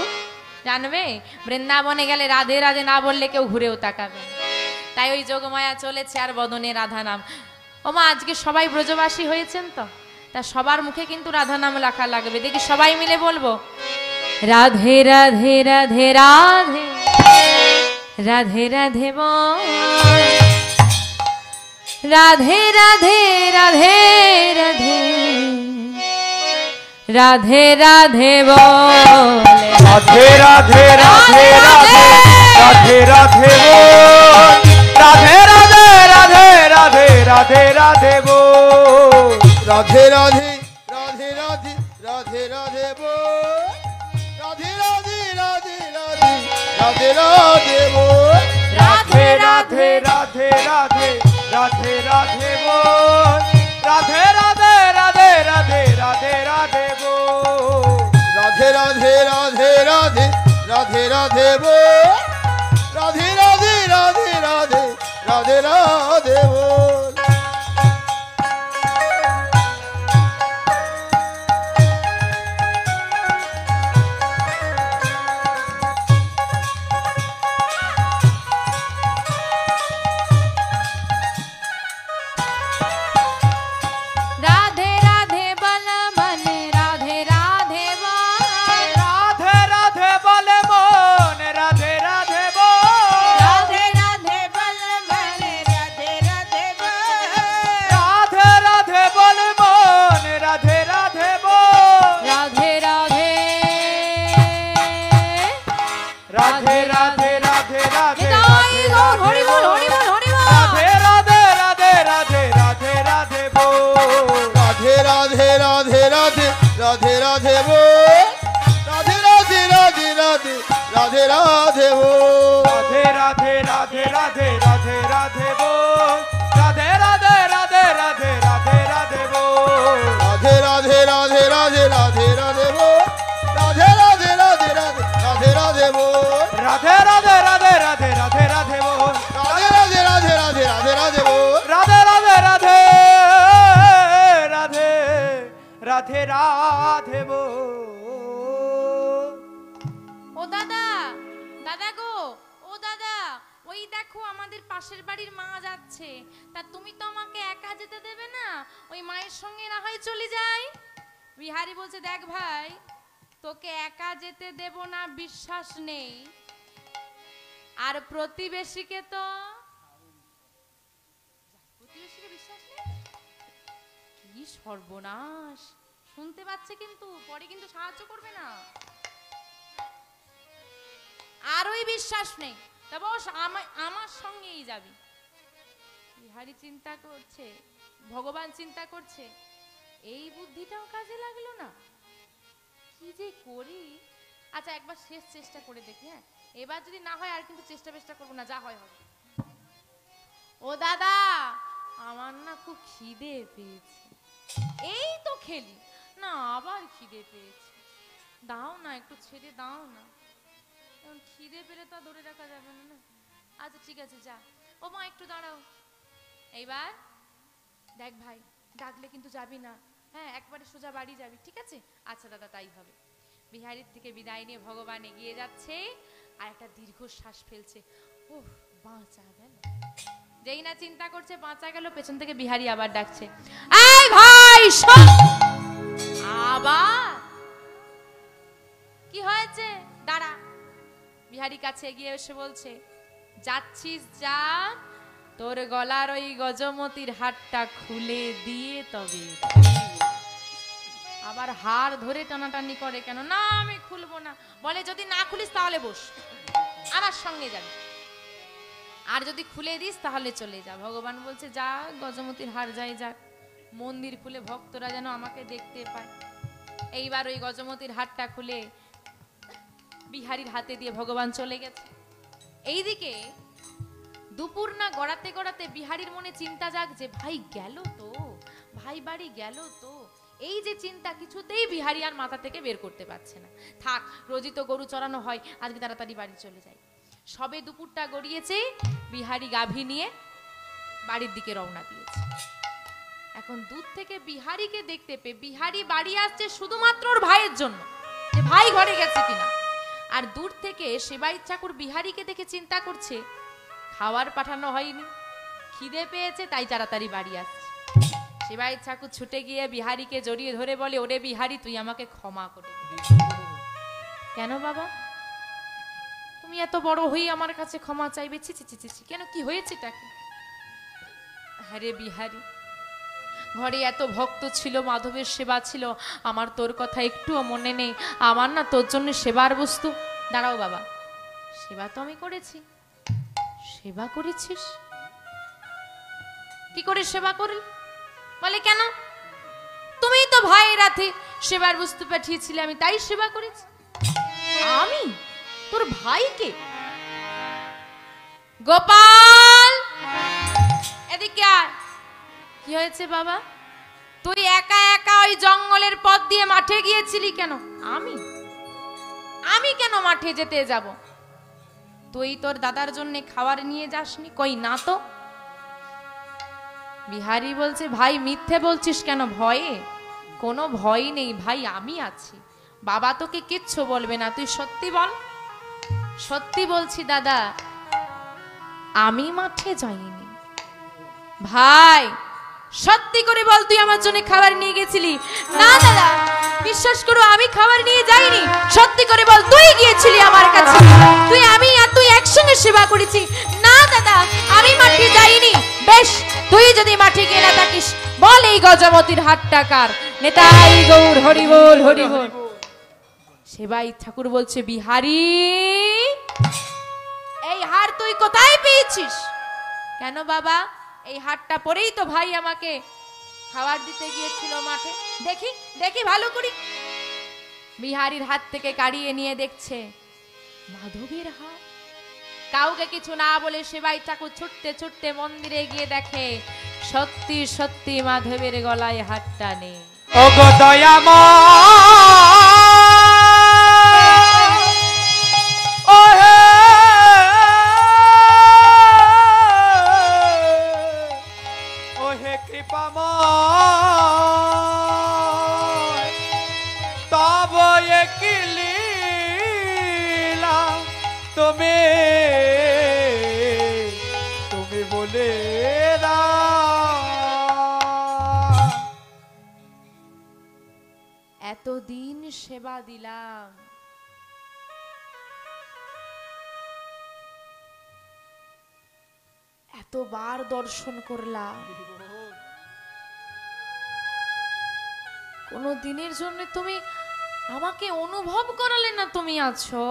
জানবে? বৃন্দাবনে গেলে রাধে রাধে না বললে কেউ ঘুরেও তাকাবে। তাই ওই যোগমায়া চলেছে আর বদনে রাধা নাম। ওমা আজকে সবাই ব্রজবাসী হয়েছেন তো, তা সবার মুখে কিন্তু রাধা নাম রাখা লাগবে। দেখি সবাই মিলে বলবো রাধে রাধে রাধে রাধে রাধে রাধে বল, রাধে রাধে রাধে রাধে রাধে রাধে বল, রাধে রাধে রাধে রাধে রাধে রাধে বল, রাধে রাধে রাধে রাধে রাধে রাধে বল, রাধে রাধে রাধে রাধে রাধে রাধে বল, রাধে রাধে রাধে রাধে রাধে রাধে বল, রাধে রাধে রাধে রাধে রাধে রাধে বল, রাধে রাধে রাধে রাধে রাধে রাধে বল, রাধে রাধে রাধে রাধে রাধে রাধে বল, রাধে রাধে রাধে রাধে রাধে রাধে বল। রাধে রাধে বল মন, রাধে রাধে বল, রাধে রাধে বল রাধে রাধে রাধে রাধে রাধে রাধে বল রাধে রাধে রাধে রাধে রাধে রাধে বল রাধে রাধে রাধে রাধে রাধে রাধে বল রাধে রাধে রাধে রাধে রাধে রাধে বল রাধে রাধে রাধে রাধে রাধে রাধে বল রাধে রাধে রাধে রাধে রাধে রাধে বল রাধে রাধে রাধে রাধে রাধে রাধে বল ও দাদা, দাদা গো, ও দাদা, ওই দেখো আমাদের পাশের বাড়ির মা যাচ্ছে। তা তুমি তো আমাকে একা যেতে দেবে না, ওই মায়ের সঙ্গে না হয় চলে যাই। বিহারি বলছে, দেখ ভাই, তোকে একা যেতে দেব না বিশ্বাস নেই, আর প্রতিবেশীকে তো বিশ্বাস নেই। কি সর্বনাশ, শুনতে পাচ্ছে কিন্তু পরে কিন্তু সাহায্য করবে না। আর ওই বিশ্বাস নেই, তবে আমার সঙ্গেই যাবি। বিহারি চিন্তা করছে, ভগবান চিন্তা করছে, এই বুদ্ধিটাও কাজে লাগলো না, কি যে করি। আচ্ছা একবার শেষ চেষ্টা করে দেখি, হ্যাঁ এবার যদি না হয় আর কিন্তু চেষ্টা করবো না, যা হয় হবে। ও দাদা, আমার না খুব খিদে পেয়েছে, এই তো খেলি না, আবার খিদে পেয়েছে, দাও না একটু ছেড়ে দাও না, খিদে পেলে তো ধরে রাখা যাবে না। আচ্ছা ঠিক আছে যা। ও মা একটু দাঁড়াও, এইবার দেখ ভাই, ডাকলে কিন্তু যাবি না, হ্যাঁ একবারে সোজা বাড়ি যাবি, ঠিক আছে? আচ্ছা দাদা তাই হবে। বিহারির থেকে বিদায় নিয়ে ভগবান এগিয়ে যাচ্ছে, আর একটা দীর্ঘশ্বাস ফেলছে, ওহ বাঁচা গেল। যেই না চিন্তা করছে বাঁচা গেল, পেছন থেকে বিহারি আবার ডাকছে, এই ভাই শোন। আবার কি হয়েছে? দাঁড়া। বিহারি কাছে এগিয়ে এসে বলছে, যাচ্ছিস যা, তোর গলার ওই গজমতির হারটা খুলে দিয়ে তবে। আবার হার ধরে টানাটানি করে, কেন না আমি খুলবো না, বলে যদি না খুলিস তাহলে বস, আমার সঙ্গে যাবি, আর যদি খুলে দিস তাহলে চলে যা। ভগবান বলছে, যা গজমতির হার যাই যাক, মন্দির খুলে ভক্তরা যেন আমাকে দেখতে পায়। এইবার ওই গজমতির হারটা খুলে বিহারির হাতে দিয়ে ভগবান চলে গেছে। এইদিকে দুপুর না গড়াতে গড়াতে বিহারির মনে চিন্তা যাক যে ভাই গেল তো, ভাই বাড়ি গেল তো। এই যে চিন্তা কিছুতেই বিহারি আর মাথা থেকে বের করতে পারছে না। থাক, রোজই তো গরু চড়ানো হয়, আজকে তাড়াতাড়ি বাড়ি চলে যাই। সবে দুপুরটা গড়িয়েছে, বিহারি গাভী নিয়ে বাড়ির দিকে রওনা দিয়েছে। এখন দূর থেকে বিহারিকে দেখতে পেয়ে বিহারি বাড়ি আসছে শুধুমাত্র ওর ভাইয়ের জন্য, যে ভাই ঘরে গেছে কিনা। আর দূর থেকে সেবাই ঠাকুর বিহারিকে দেখে চিন্তা করছে, খাবার পাঠানো হয়নি, খিদে পেয়েছে, তাই তাড়াতাড়ি বাড়ি আসছে। সেবাই ঠাকুর ছুটে গিয়ে বিহারিকে জড়িয়ে ধরে বলে, ওরে বিহারি তুই আমাকে ক্ষমা করে দে। কেন বাবা, তুমি এত বড় হই আমার কাছে ক্ষমা চাইবে? ছি ছি ছি ছি, কেন, কি হয়েছে তাকে? হ্যাঁ বিহারি, ঘরে এত ভক্ত ছিল, মাধবের সেবা ছিল, আমার তোর কথা একটুও মনে নেই, আমার না তোর জন্য সেবার বস্তু। দাঁড়াও বাবা, সেবা তো আমি করেছি। সেবা করেছিস? কি করে সেবা করলি? বলে কেন, তুমি তো ভাইয়ের হাতে সেবার বস্তু পাঠিয়েছিলে, আমি তাই সেবা করেছি। আমি তোর ভাইকে? গোপাল এদিকে আয়। কি হয়েছে বাবা? তুই একা একা ওই জঙ্গলের পথ দিয়ে মাঠে গিয়েছিলি কেন? আমি কেন মাঠে যেতে যাব? তুই তোর দাদার জন্য খাবার নিয়ে যাসনি? কই না তো। বিহারি বলছে, ভাই মিথ্যে বলছিস কেন? ভয়ে? কোনো ভয় নেই ভাই, আমি আছি, বাবা তোকে কিচ্ছু বলবে না, তুই সত্যি বল। সত্যি বলছি দাদা, আমি মাঠে যাইনি। ভাই সত্যি করে বল, তুই আমার জন্য খাবার নিয়ে গেছিলি? না দাদা, বিশ্বাস করো আমি খাবার নিয়ে যাইনি। সত্যি করে বল, তুই গিয়েছিলি আমার কাছে, তুই একসঙ্গে সেবা করেছি। না দাদা, আমি মাঠে যাইনি। বেশ, তুই যদি মাঠে গিয়ে না থাকিস, বল এই গজমতির হাতটা কার? নেতাই গৌর হরি বল, হরি বল। সেবাই ঠাকুর বলছে, বিহারি এই হার তুই কোথায় পেয়েছিস? কেন বাবা, এই হারটা পরেই তো ভাই আমাকে খাবার দিতে গিয়েছিল মাঠে। দেখি ভালো করি। বিহারির হাত থেকে কাড়িয়ে নিয়ে দেখছে, মাধবের হাত। কাউকে কিছু না বলে সেবাই ঠাকুর ছুটতে ছুটতে মন্দিরে গিয়ে দেখে সত্যি সত্যি মাধবের গলায় হাতটা নেই। ও গো দয়াময়, ও হে ও হে কৃপাময়, তব কি লীলা তুমি বলে এতদিন সেবা দিলাম, এতবার দর্শন করলাম, কোন দিনের জন্য তুমি আমাকে অনুভব করালে না তুমি আছো।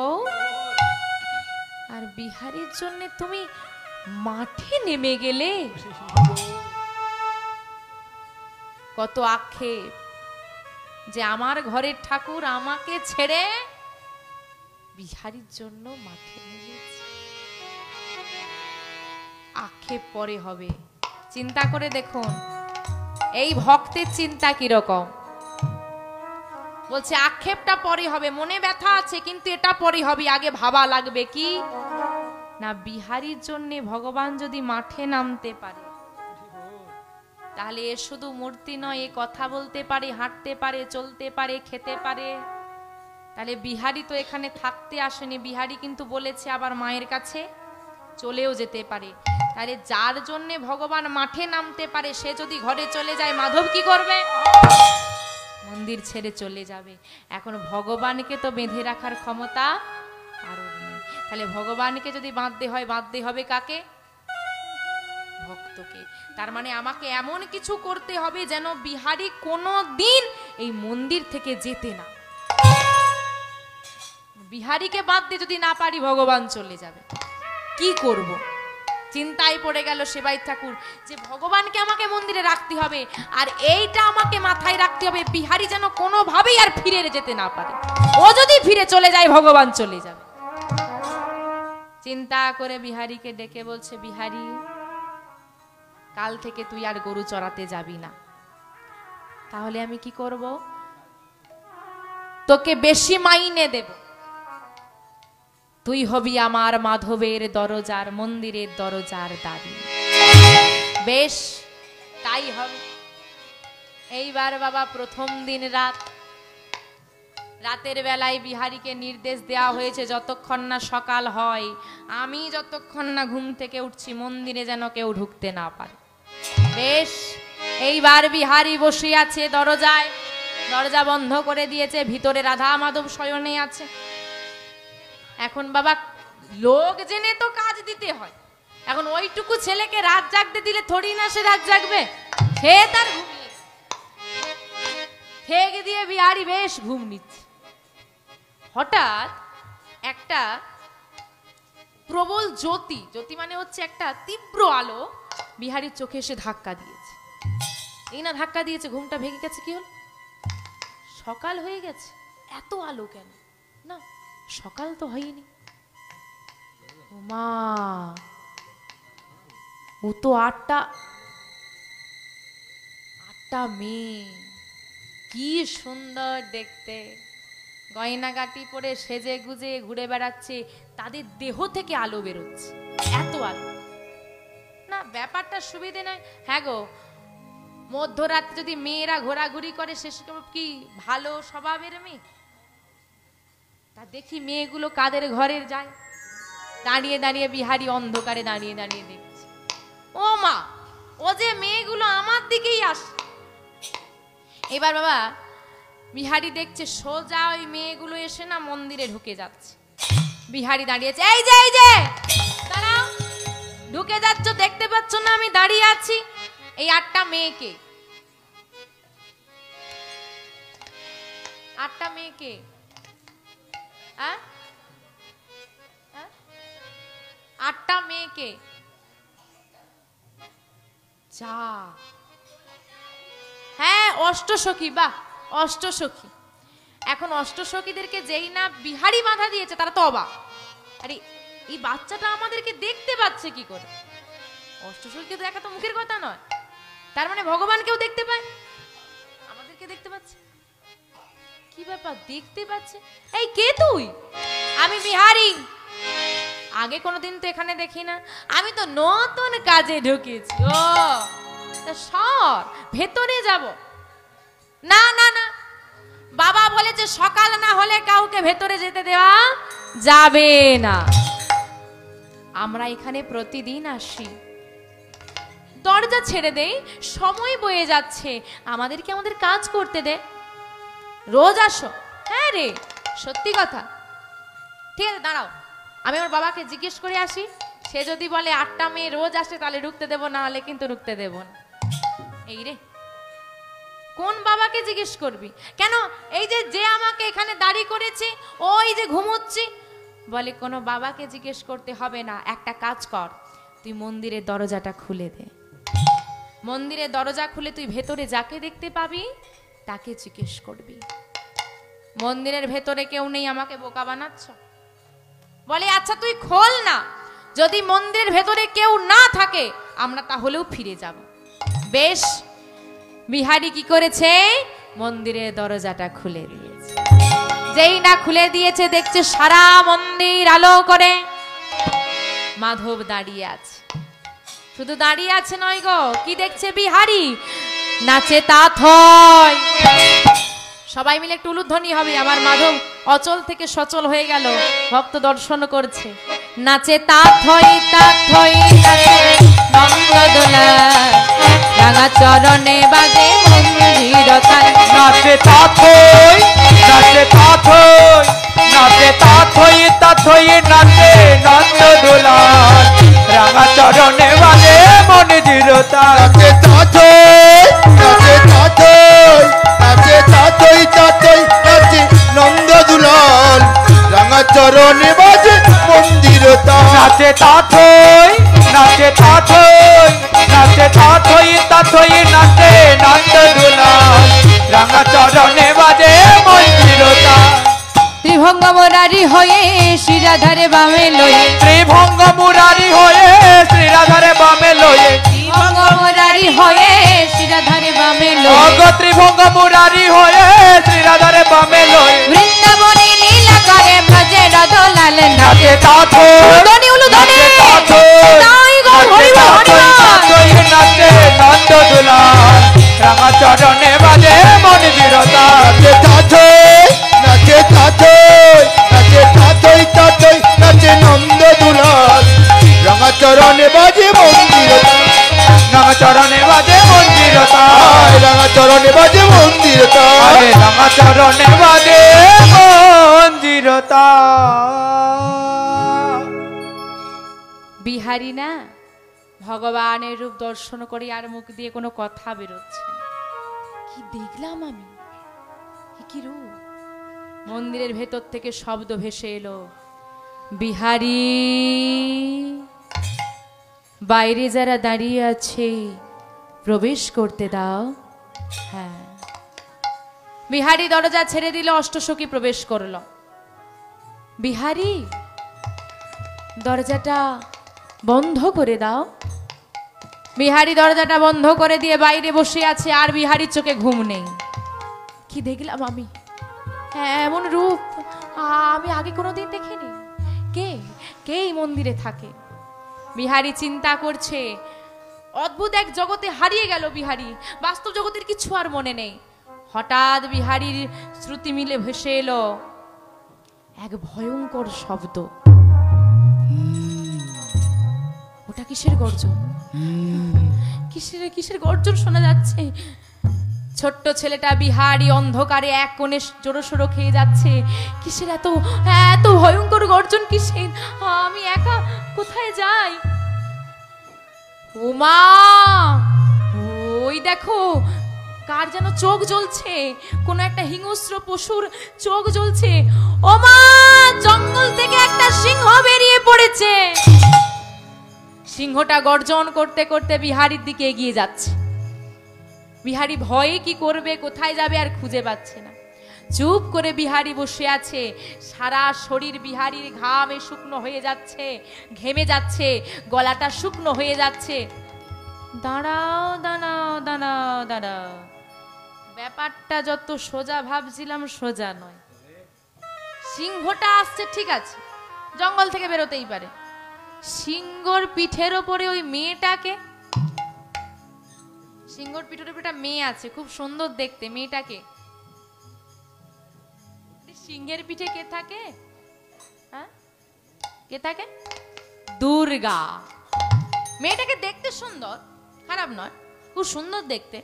আর বিহারীর জন্য তুমি মাঠে নেমে গেলে। কত আক্ষেপ যে আমার ঘরের ঠাকুর আমাকে ছেড়ে বিহারীর জন্য মাঠে নেমেছে। আক্ষেপ পরে হবে, চিন্তা করে দেখুন এই ভক্তের চিন্তা কিরকম। বলছে আক্ষেপটা পরে হবে, মনে ব্যথা আছে কিন্তু এটা পরে হবে, আগে ভাবা লাগবে কি না বিহারীর জন্য ভগবান যদি মাঠে নামতে পারে তাহলে এ শুধু মূর্তি নয়, এ কথা বলতে পারে, হাঁটতে পারে, চলতে পারে, খেতে পারে। তাহলে বিহারী তো এখানে থাকতে আসেনি, বিহারী কিন্তু বলেছে আবার মায়ের কাছে চলেও যেতে পারে। তাহলে যার জন্য ভগবান মাঠে নামতে পারে সে যদি ঘরে চলে যায় মাধব কি করবে? মন্দির ছেড়ে চলে যাবে। এখন ভগবানকে তো বেঁধে রাখার ক্ষমতা কারোর নেই। তাহলে ভগবানকে যদি বাঁধতে হয়, বাঁধতে হবে কাকে? ভক্তকে। তার মানে আমাকে এমন কিছু করতে হবে যেন বিহারী কোনো দিন এই মন্দির থেকে যেতে না। বিহারীকে বাঁধতে যদি না পারি ভগবান চলে যাবে, কি করব? চিন্তায় পড়ে গেল সেবাই ঠাকুর যে ভগবানকে আমাকে মন্দিরে রাখতে হবে, আর এইটা আমাকে মাথায় রাখতে হবে বিহারী যেন কোনোভাবেই আর ফিরে যেতে না পারে। ও যদি ফিরে চলে যায় ভগবান চলে যাবে। চিন্তা করে বিহারীকে ডেকে বলছে, বিহারী কাল থেকে তুই আর গরু চড়াতে যাবি না। তাহলে আমি কি করব? তোকে বেশি মাইনে দেব, তুই হবি আমার মাধবের দরজার, মন্দিরের দরজার দাবি। বেশ তাই হবে। এইবার বাবা প্রথম দিন রাতের বেলায় বিহারীকে নির্দেশ দেওয়া হয়েছে যতক্ষণ না সকাল হয়, আমি যতক্ষণ না ঘুম থেকে উঠছি মন্দিরে যেন কেউ ঢুকতে না পারে। বেশ এইবার বিহারী বসে আছে দরজায়, দরজা বন্ধ করে দিয়েছে, ভিতরে রাধা মাধব শয়নে আছে। এখন বাবা লোক জেনে তো কাজ দিতে হয়। এখন ওইটুকু ছেলেকে রাত জাগতে দিলে থোড়ি না সে রাত জাগবে। খেয়ে তার ঘুমিয়ে খেয়ে দিয়ে বিহারী বেশ ঘুম নিচ্ছে। হঠাৎ একটা প্রবল জ্যোতি, জ্যোতি মানে হচ্ছে একটা তীব্র আলো বিহারীর চোখে এসে ধাক্কা দিয়েছে। এই না ধাক্কা দিয়েছে, ঘুমটা ভেঙে গেছে। কি হল? সকাল হয়ে গেছে, এত আলো কেন? না সকাল তো হয়নি। মা ও তো আটটা মেয়ে, কি সুন্দর দেখতে, গয়নাগাটি পরে সেজে গুজে ঘুরে বেড়াচ্ছে, তাদের দেহ থেকে আলো বেরোচ্ছে, এত আলো। না ব্যাপারটা সুবিধে নয়। হ্যাঁ গো, মধ্যরাতে যদি মেয়েরা ঘোরাঘুরি করে সেসব কি ভালো স্বভাবের মেয়ে? তা দেখি মেয়েগুলো কাদের ঘরের যায়, দাঁড়িয়ে দাঁড়িয়ে বিহারী অন্ধকারে দাঁড়িয়ে দাঁড়িয়ে দেখছে। ও মা, ও যে মেয়েগুলো আমার দিকেই আসে। এবার বাবা বিহারী দেখছে সোজা ওই মেয়েগুলো এসে না মন্দিরে ঢুকে যাচ্ছে। বিহারী দাঁড়িয়েছে, এই যে দাঁড়াও, ঢুকে যাচ্ছ দেখতে পাচ্ছ না আমি দাঁড়িয়ে আছি? এই 8টা মেয়েকে, 8টা মেয়েকে 8টা মেয়েকে যা, হ্যাঁ অষ্টসখী। বাহ, অষ্টসখী। এখন অষ্টসখীদেরকে যেই না বিহারী বাধা দিয়েছে তারা তো অবাক। আরে এই বাচ্চাটা আমাদেরকে দেখতে পাচ্ছে কি করে? অষ্টসখীকে দেখা তো মুখের কথা নয়, তার মানে ভগবানকেও দেখতে পায়, আমাদেরকে দেখতে পাচ্ছে। কি ব্যাপার, দেখতে পাচ্ছে? এই কে তুই? আমি বিহারি, আগে কোনোদিন তো এখানে দেখি না, আমি তো নতুন কাজে ঢুকেছি। ও তা সর, ভেতরে যাব। না না না, বাবা বলেছে সকাল না হলে কাউকে ভেতরে যেতে দেওয়া যাবে না। আমরা এখানে প্রতিদিন আসি, দরজা ছেড়ে দেই, সময় বয়ে যাচ্ছে, আমাদেরকে আমাদের কাজ করতে দে। রোজ আসো? হ্যাঁ রে, সত্যি কথা। ঠিক আছে দাঁড়াও, আমি আমার বাবাকে জিজ্ঞেস করে আসি, সে যদি বলে 8টা মেয়ে রোজ আসে তাহলে ঢুকতে দেবো, না হলে কিন্তু ঢুকতে দেব না। এই রে, কোন বাবাকে জিজ্ঞেস করবি? কেন এই যে আমাকে এখানে দাঁড়ি করেছে, ওই যে ঘুমোচ্ছি, বলে কোনো বাবাকে জিজ্ঞেস করতে হবে না, একটা কাজ কর, তুই মন্দিরের দরজাটা খুলে দে। মন্দিরের দরজা খুলে তুই ভেতরে যাকে দেখতে পাবি তাকে জিজ্ঞেস করবি। মন্দিরের ভেতরে কেউ নেই, আমাকে বোকা বানাচ্ছ? বলে আচ্ছা তুই খোল না, যদি মন্দিরের ভেতরে কেউ না থাকে আমরা তাহলেও ফিরে যাব। বেশ, বিহারি কি করেছে? মন্দিরের দরজাটা খুলে দিয়েছে। যেই না খুলে দিয়েছে, দেখছে সারা মন্দির আলো করে মাধব দাঁড়িয়ে আছে। শুধু দাঁড়িয়ে আছে নয় গো, কি দেখছে বিহারি? নাচে তাথয়। সবাই মিলে একটু উলুধ্বনি হবে। আমার মাধব অচল থেকে সচল হয়ে গেল, ভক্ত দর্শন করছে। নাচে তাথয় তাথয় নাচে নন্দদোলা, রাঙা চরণে বাজে মন্দির তাল। নাচে তাথই নাচে তাথই নাচে তাথই তাথই নাচে নন্দদোলা, রাঙা চরণে বাজে মন্দির তাল। নাচে তাথই নাচে তাথই নাচে তাথই তাথই নাচে নন্দদুলাল, রাঙা চরণে বাজে মন্দির তাল। নাচে তাথই নাচে তাথই নাচে তাথই তাথই নাচে নন্দদোলা, রাঙা চরণে বাজে মন্দির তাল। ত্রিভঙ্গ মুরারি হয়ে শ্রীরাধারে বামে লয়ে, ত্রিভঙ্গ মুরারি হয়ে শ্রীরাধারে বামে লয়ে, ত্রিভঙ্গ মুরারি হয়ে শ্রীরাধারে বামে লয়ে, অগ ত্রিভঙ্গ মুরারি হয়ে শ্রীরাধারে বামে লয়ে, বৃন্দাবনে লীলা করে ভজে রদলাল। নাচে তাথই উলুধ্বনি উলুধ্বনি, নাচে তাথই তাই গো, হরি বল, হরি বল। তাথই নাচে নন্দদোলা, রাঙা চরণে বাজে মন্দির তাল। নাচে তাথই নাচে তাথই নাচে তাথই তাথই নাচে নন্দদুলাল, রাঙা চরণে বাজে মন্দির তাল। রাঙা চরণে বাজে মন্দির তাল। রাঙা চরণে বাজে মন্দির তাল। আরে রাঙা চরণে বাজে মন্দির তাল। বিহারি না ভগবানের রূপ দর্শন করে আর মুখ দিয়ে কোনো কথা বেরোচ্ছে না। কি দেখলাম আমি, কি রূপ! মন্দিরের ভেতর থেকে শব্দ ভেসে এলো, বিহারি বাইরে যারা দাঁড়িয়ে আছে প্রবেশ করতে দাও। হ্যাঁ, বিহারি দরজা ছেড়ে দিল, অষ্টসখী প্রবেশ করলো। বিহারি দরজাটা বন্ধ করে দাও। বিহারি দরজাটা বন্ধ করে দিয়ে বাইরে বসে আছে, আর বিহারির চোখে ঘুম নেই। কি দেখলাম আমি, এমন রূপ আমি আগে কোনোদিন দেখিনি। কে কে এই মন্দিরে থাকে? বিহারি চিন্তা করছে, অদ্ভুত এক জগতে হারিয়ে গেল বিহারি, বাস্তব জগতের কিছু আর মনে নেই। হঠাৎ বিহারির শ্রুতি মিলে ভেসে এলো এক ভয়ঙ্কর শব্দ। ওটা কিসের গর্জন? কিসের গর্জন শোনা যাচ্ছে? ছোট্ট ছেলেটা বিহারি অন্ধকারে এক কোণে জোরসোরো খেয়ে যাচ্ছে। কিসের এত এত ভয়ঙ্কর গর্জন? কিসের? আমি একা কোথায় যাই? ওমা, ওই দেখো, কার যেন চোখ জ্বলছে, কোন একটা হিংস্র পশুর চোখ জ্বলছে। ওমা, জঙ্গল থেকে একটা সিংহ বেরিয়ে পড়েছে। সিংহটা গর্জন করতে করতে বিহারির দিকে এগিয়ে যাচ্ছে। বিহারি ভয়ে কি করবে, কোথায় যাবে আর খুঁজে পাচ্ছে না। চুপ করে বিহারী বসে আছে। সারা শরীর বিহারীর ঘামে শুকনো হয়ে যাচ্ছে, ঘেমে যাচ্ছে, গলাটা শুকনো হয়ে যাচ্ছে। দাঁড়াও দাঁড়াও দাঁড়াও দাঁড়াও, ব্যাপারটা যত সোজা ভাবছিলাম সোজা নয়। সিংহটা আসছে ঠিক আছে, জঙ্গল থেকে বেরোতেই পারে, সিংহর পিঠের ওপরে ওই মেয়েটাকে, সিংহর পিঠের উপরে একটা মেয়ে আছে খুব সুন্দর দেখতে, মেয়েটাকে সিংহের পিঠে কে থাকে? হ্যাঁ, কে থাকে? দুর্গা। মেয়েটাকে দেখতে সুন্দর, খারাপ নয়, খুব সুন্দর দেখতে,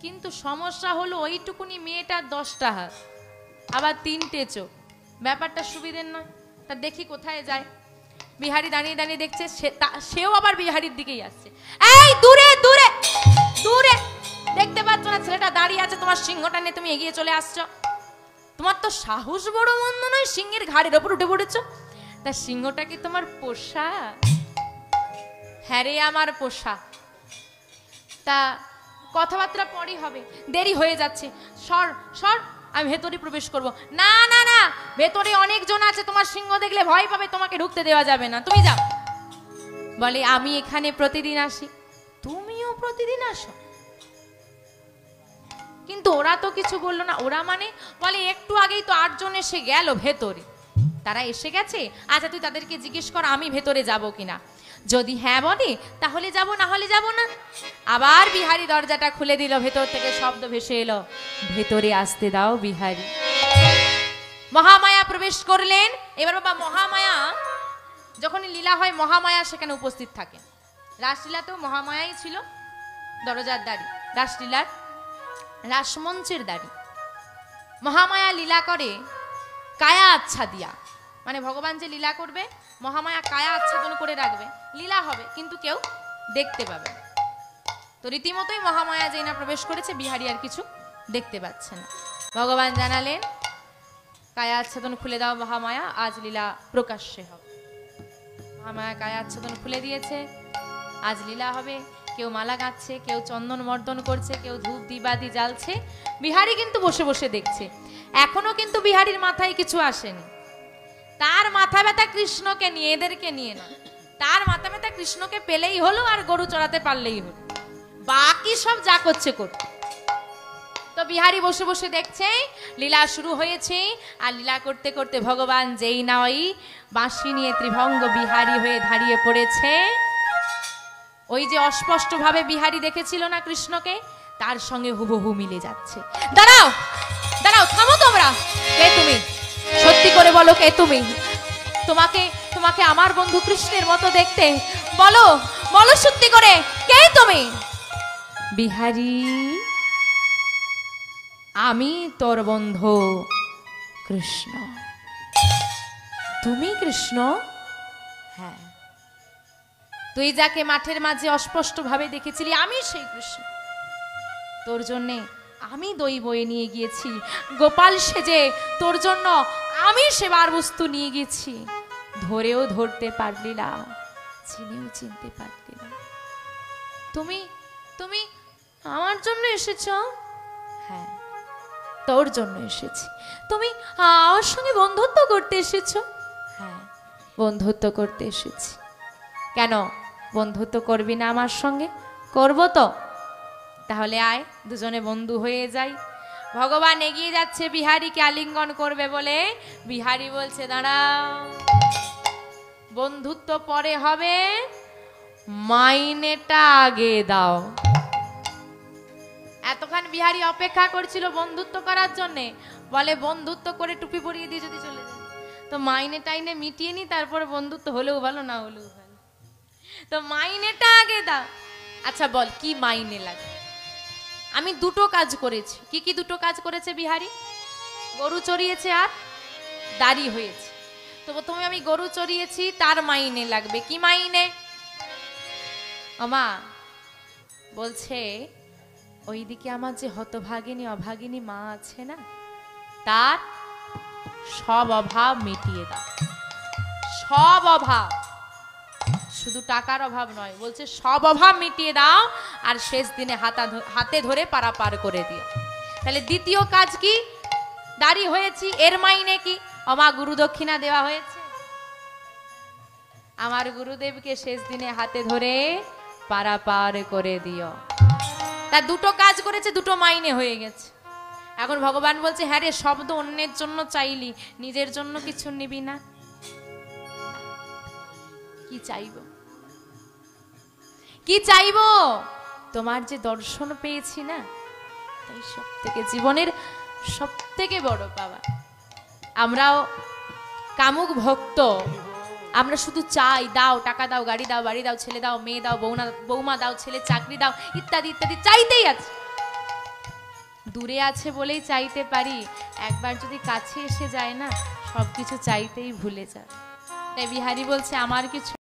কিন্তু সমস্যা হলো ওইটুকুনি মেয়েটার 10টা হাত, আবার 3টে চোখ, ব্যাপারটা সুবিধের নয়। তা দেখি কোথায় যায়। বিহারী দাঁড়িয়ে দাঁড়িয়ে দেখছে, সেও আবার বিহারীর দিকেই আসছে। এই দূরে দূরে দূরে, দেখতে পাচ্ছ না ছেলেটা দাঁড়িয়ে আছে, তোমার সিংহটা নিয়ে তুমি এগিয়ে চলে আসছো? তোমার তো সাহস বড় মন্দ নয়, সিংহের ঘাড়ের ওপর উঠে পড়েছ। তা সিংহটা কি তোমার পোষা? হ্যাঁ রে আমার পোষা। তা কথাবার্তা পরই হবে, দেরি হয়ে যাচ্ছে, সর সর, আমি ভেতরে প্রবেশ করব। না না না, ভেতরে অনেকজন আছে, তোমার সিংহ দেখলে ভয় পাবে, তোমাকে ঢুকতে দেওয়া যাবে না, তুমি যাও। বলে আমি এখানে প্রতিদিন আসি। তুমিও প্রতিদিন আসো? কিন্তু ওরা তো কিছু বললো না। ওরা মানে বলে একটু আগেই তো 8 জন এসে গেল ভেতরে, তারা এসে গেছে। আচ্ছা তুই তাদেরকে জিজ্ঞেস কর আমি ভেতরে যাব কিনা, যদি হ্যাঁ বলে তাহলে যাব, না হলে যাব না। আবার বিহারী দরজাটা খুলে দিল, ভেতর থেকে শব্দ ভেসে এলো, ভেতরে আসতে দাও বিহারী। মহামায়া প্রবেশ করলেন। এবার বাবা মহামায়া, যখনই লীলা হয় মহামায়া সেখানে উপস্থিত থাকে। রাসলীলাতেও মহামায়াই ছিল দরজার দাঁড়ি, রাসলীলার রাসমঞ্চের দাঁড়ি। মহামায়া লীলা করে কায়া আচ্ছা দিয়া, মানে ভগবান যে লীলা করবে মহামায়া কায়া আচ্ছাদন করে রাখবে, লীলা হবে কিন্তু কেউ দেখতে পাবে না। তো রীতিমতোই মহামায়া যেই না প্রবেশ করেছে, বিহারী আর কিছু দেখতে পাচ্ছে না। ভগবান জানালেন কায়া আচ্ছাদন খুলে দাও মহামায়া, আজ লীলা প্রকাশ্যে হবে। মহামায়া কায়া আচ্ছাদন খুলে দিয়েছে, আজ লীলা হবে। কেউ মালা গাচ্ছে, কেউ চন্দন মর্দন করছে, কেউ ধূপ দিবাদি জ্বালছে। বিহারী কিন্তু বসে বসে দেখছে। এখনো কিন্তু বিহারীর মাথায় কিছু আসেনি। তার মাথা ব্যথা কৃষ্ণকে নিয়ে, এদেরকে নিয়ে না। তার মাথা ব্যথা কৃষ্ণকে পেলেই হলো আর গরু চড়াতে পারলেই হলো, বাকি সব যা করছে করতে। তো বিহারী বসে বসে দেখছে লীলা শুরু হয়েছে। আর লীলা করতে করতে ভগবান যেই না ওই বাঁশি নিয়ে ত্রিভঙ্গ বিহারী হয়ে দাঁড়িয়ে পড়েছে, ওই যে অস্পষ্ট ভাবে বিহারী দেখেছিল না কৃষ্ণকে, তার সঙ্গে হুবহু মিলে যাচ্ছে। দাঁড়াও দাঁড়াও, থামো তোমরা। কে তুমি? সত্যি করে বলো কে তুমি? তোমাকে তোমাকে আমার বন্ধু কৃষ্ণের মতো দেখতে, বলো বলো সত্যি করে কে তুমি? বিহারী, আমি তোর বন্ধু কৃষ্ণ। তুমি কৃষ্ণ? হ্যাঁ, তুই যাকে মাঠের মাঝে অস্পষ্ট ভাবে দেখেছিলি আমি সেই কৃষ্ণ। তোর জন্যে আমি দই বয়ে নিয়ে গিয়েছি, গোপাল সেজে তোর জন্য আমি সেবার বস্তু নিয়ে গেছি। ধরেও ধরতে পারলি না, চিনেও চিনতে পারলি না। তুমি তুমি আমার জন্য এসেছ? হ্যাঁ, তোর জন্য এসেছি। তুমি আমার সঙ্গে বন্ধুত্ব করতে এসেছো? হ্যাঁ, বন্ধুত্ব করতে এসেছি। কেন বন্ধুত্ব করবি না আমার সঙ্গে? করবো তো, তাহলে আয় দুজনে বন্ধু হয়ে যাই। ভগবান এগিয়ে যাচ্ছে বিহারীকে আলিঙ্গন করবে বলে। বিহারী বলছে দাঁড়াও, বন্ধুত্ব পরে হবে, মাইনেটা আগে দাও। এতক্ষণ বিহারী অপেক্ষা করছিল বন্ধুত্ব করার জন্য, বলে বন্ধুত্ব করে টুপি পরিয়ে দিয়ে যদি চলে যায় তো মাইনে টাইনে মিটিয়ে নি, তারপরে বন্ধুত্ব হলেও ভালো না হলেও ভালো, তো মাইনেটা আগে দাও। আচ্ছা বল কি মাইনে লাগে? আমি দুটো কাজ করেছি। কি কি দুটো কাজ করেছে বিহারী? গরু চড়িয়েছে আর দাড়ি হয়েছে। তো প্রথমে আমি গরু চড়িয়েছি, তার মাইনে লাগবে। কি মাইনে? আমা বলছে ওইদিকে আমার যে হতভাগিনী অভাগিনী মা আছে না, তার সব অভাব মিটিয়ে দাও। সব অভাব, শুধু টাকার অভাব নয়, বলছে সব অভাব মিটিয়ে দাও, আর শেষ দিনে হাতে ধরে পারাপার করে দিও। তাহলে দ্বিতীয় কাজ কি? দাড়ি হয়েছি, এর মাইনে কি? অমা গুরু দক্ষিণা দেওয়া হয়েছে। আমার গুরুদেবকে শেষ দিনে হাতে ধরে পারাপার করে দিও। তা দুটো কাজ করেছে, দুটো মাইনে হয়ে গেছে। এখন ভগবান বলছে, হ্যাঁ রে, শব্দ অন্যের জন্য চাইলি, নিজের জন্য কিছু নিবি না। কি চাইব, কি চাইব? তোমার যে দর্শন পেয়েছি না, তাই সব থেকে জীবনের সব থেকে বড় পাওয়া। আমরাও কামুক ভক্ত, আমরা শুধু চাই, দাও টাকা দাও, গাড়ি দাও, বাড়ি দাও, ছেলে দাও, মেয়ে দাও, বৌমা দাও, ছেলে চাকরি দাও, ইত্যাদি ইত্যাদি চাইতেই আছে। দূরে আছে বলেই চাইতে পারি, একবার যদি কাছে এসে যায় না, সবকিছু চাইতেই ভুলে যায়। তাই বিহারী বলছে, আমার কিছু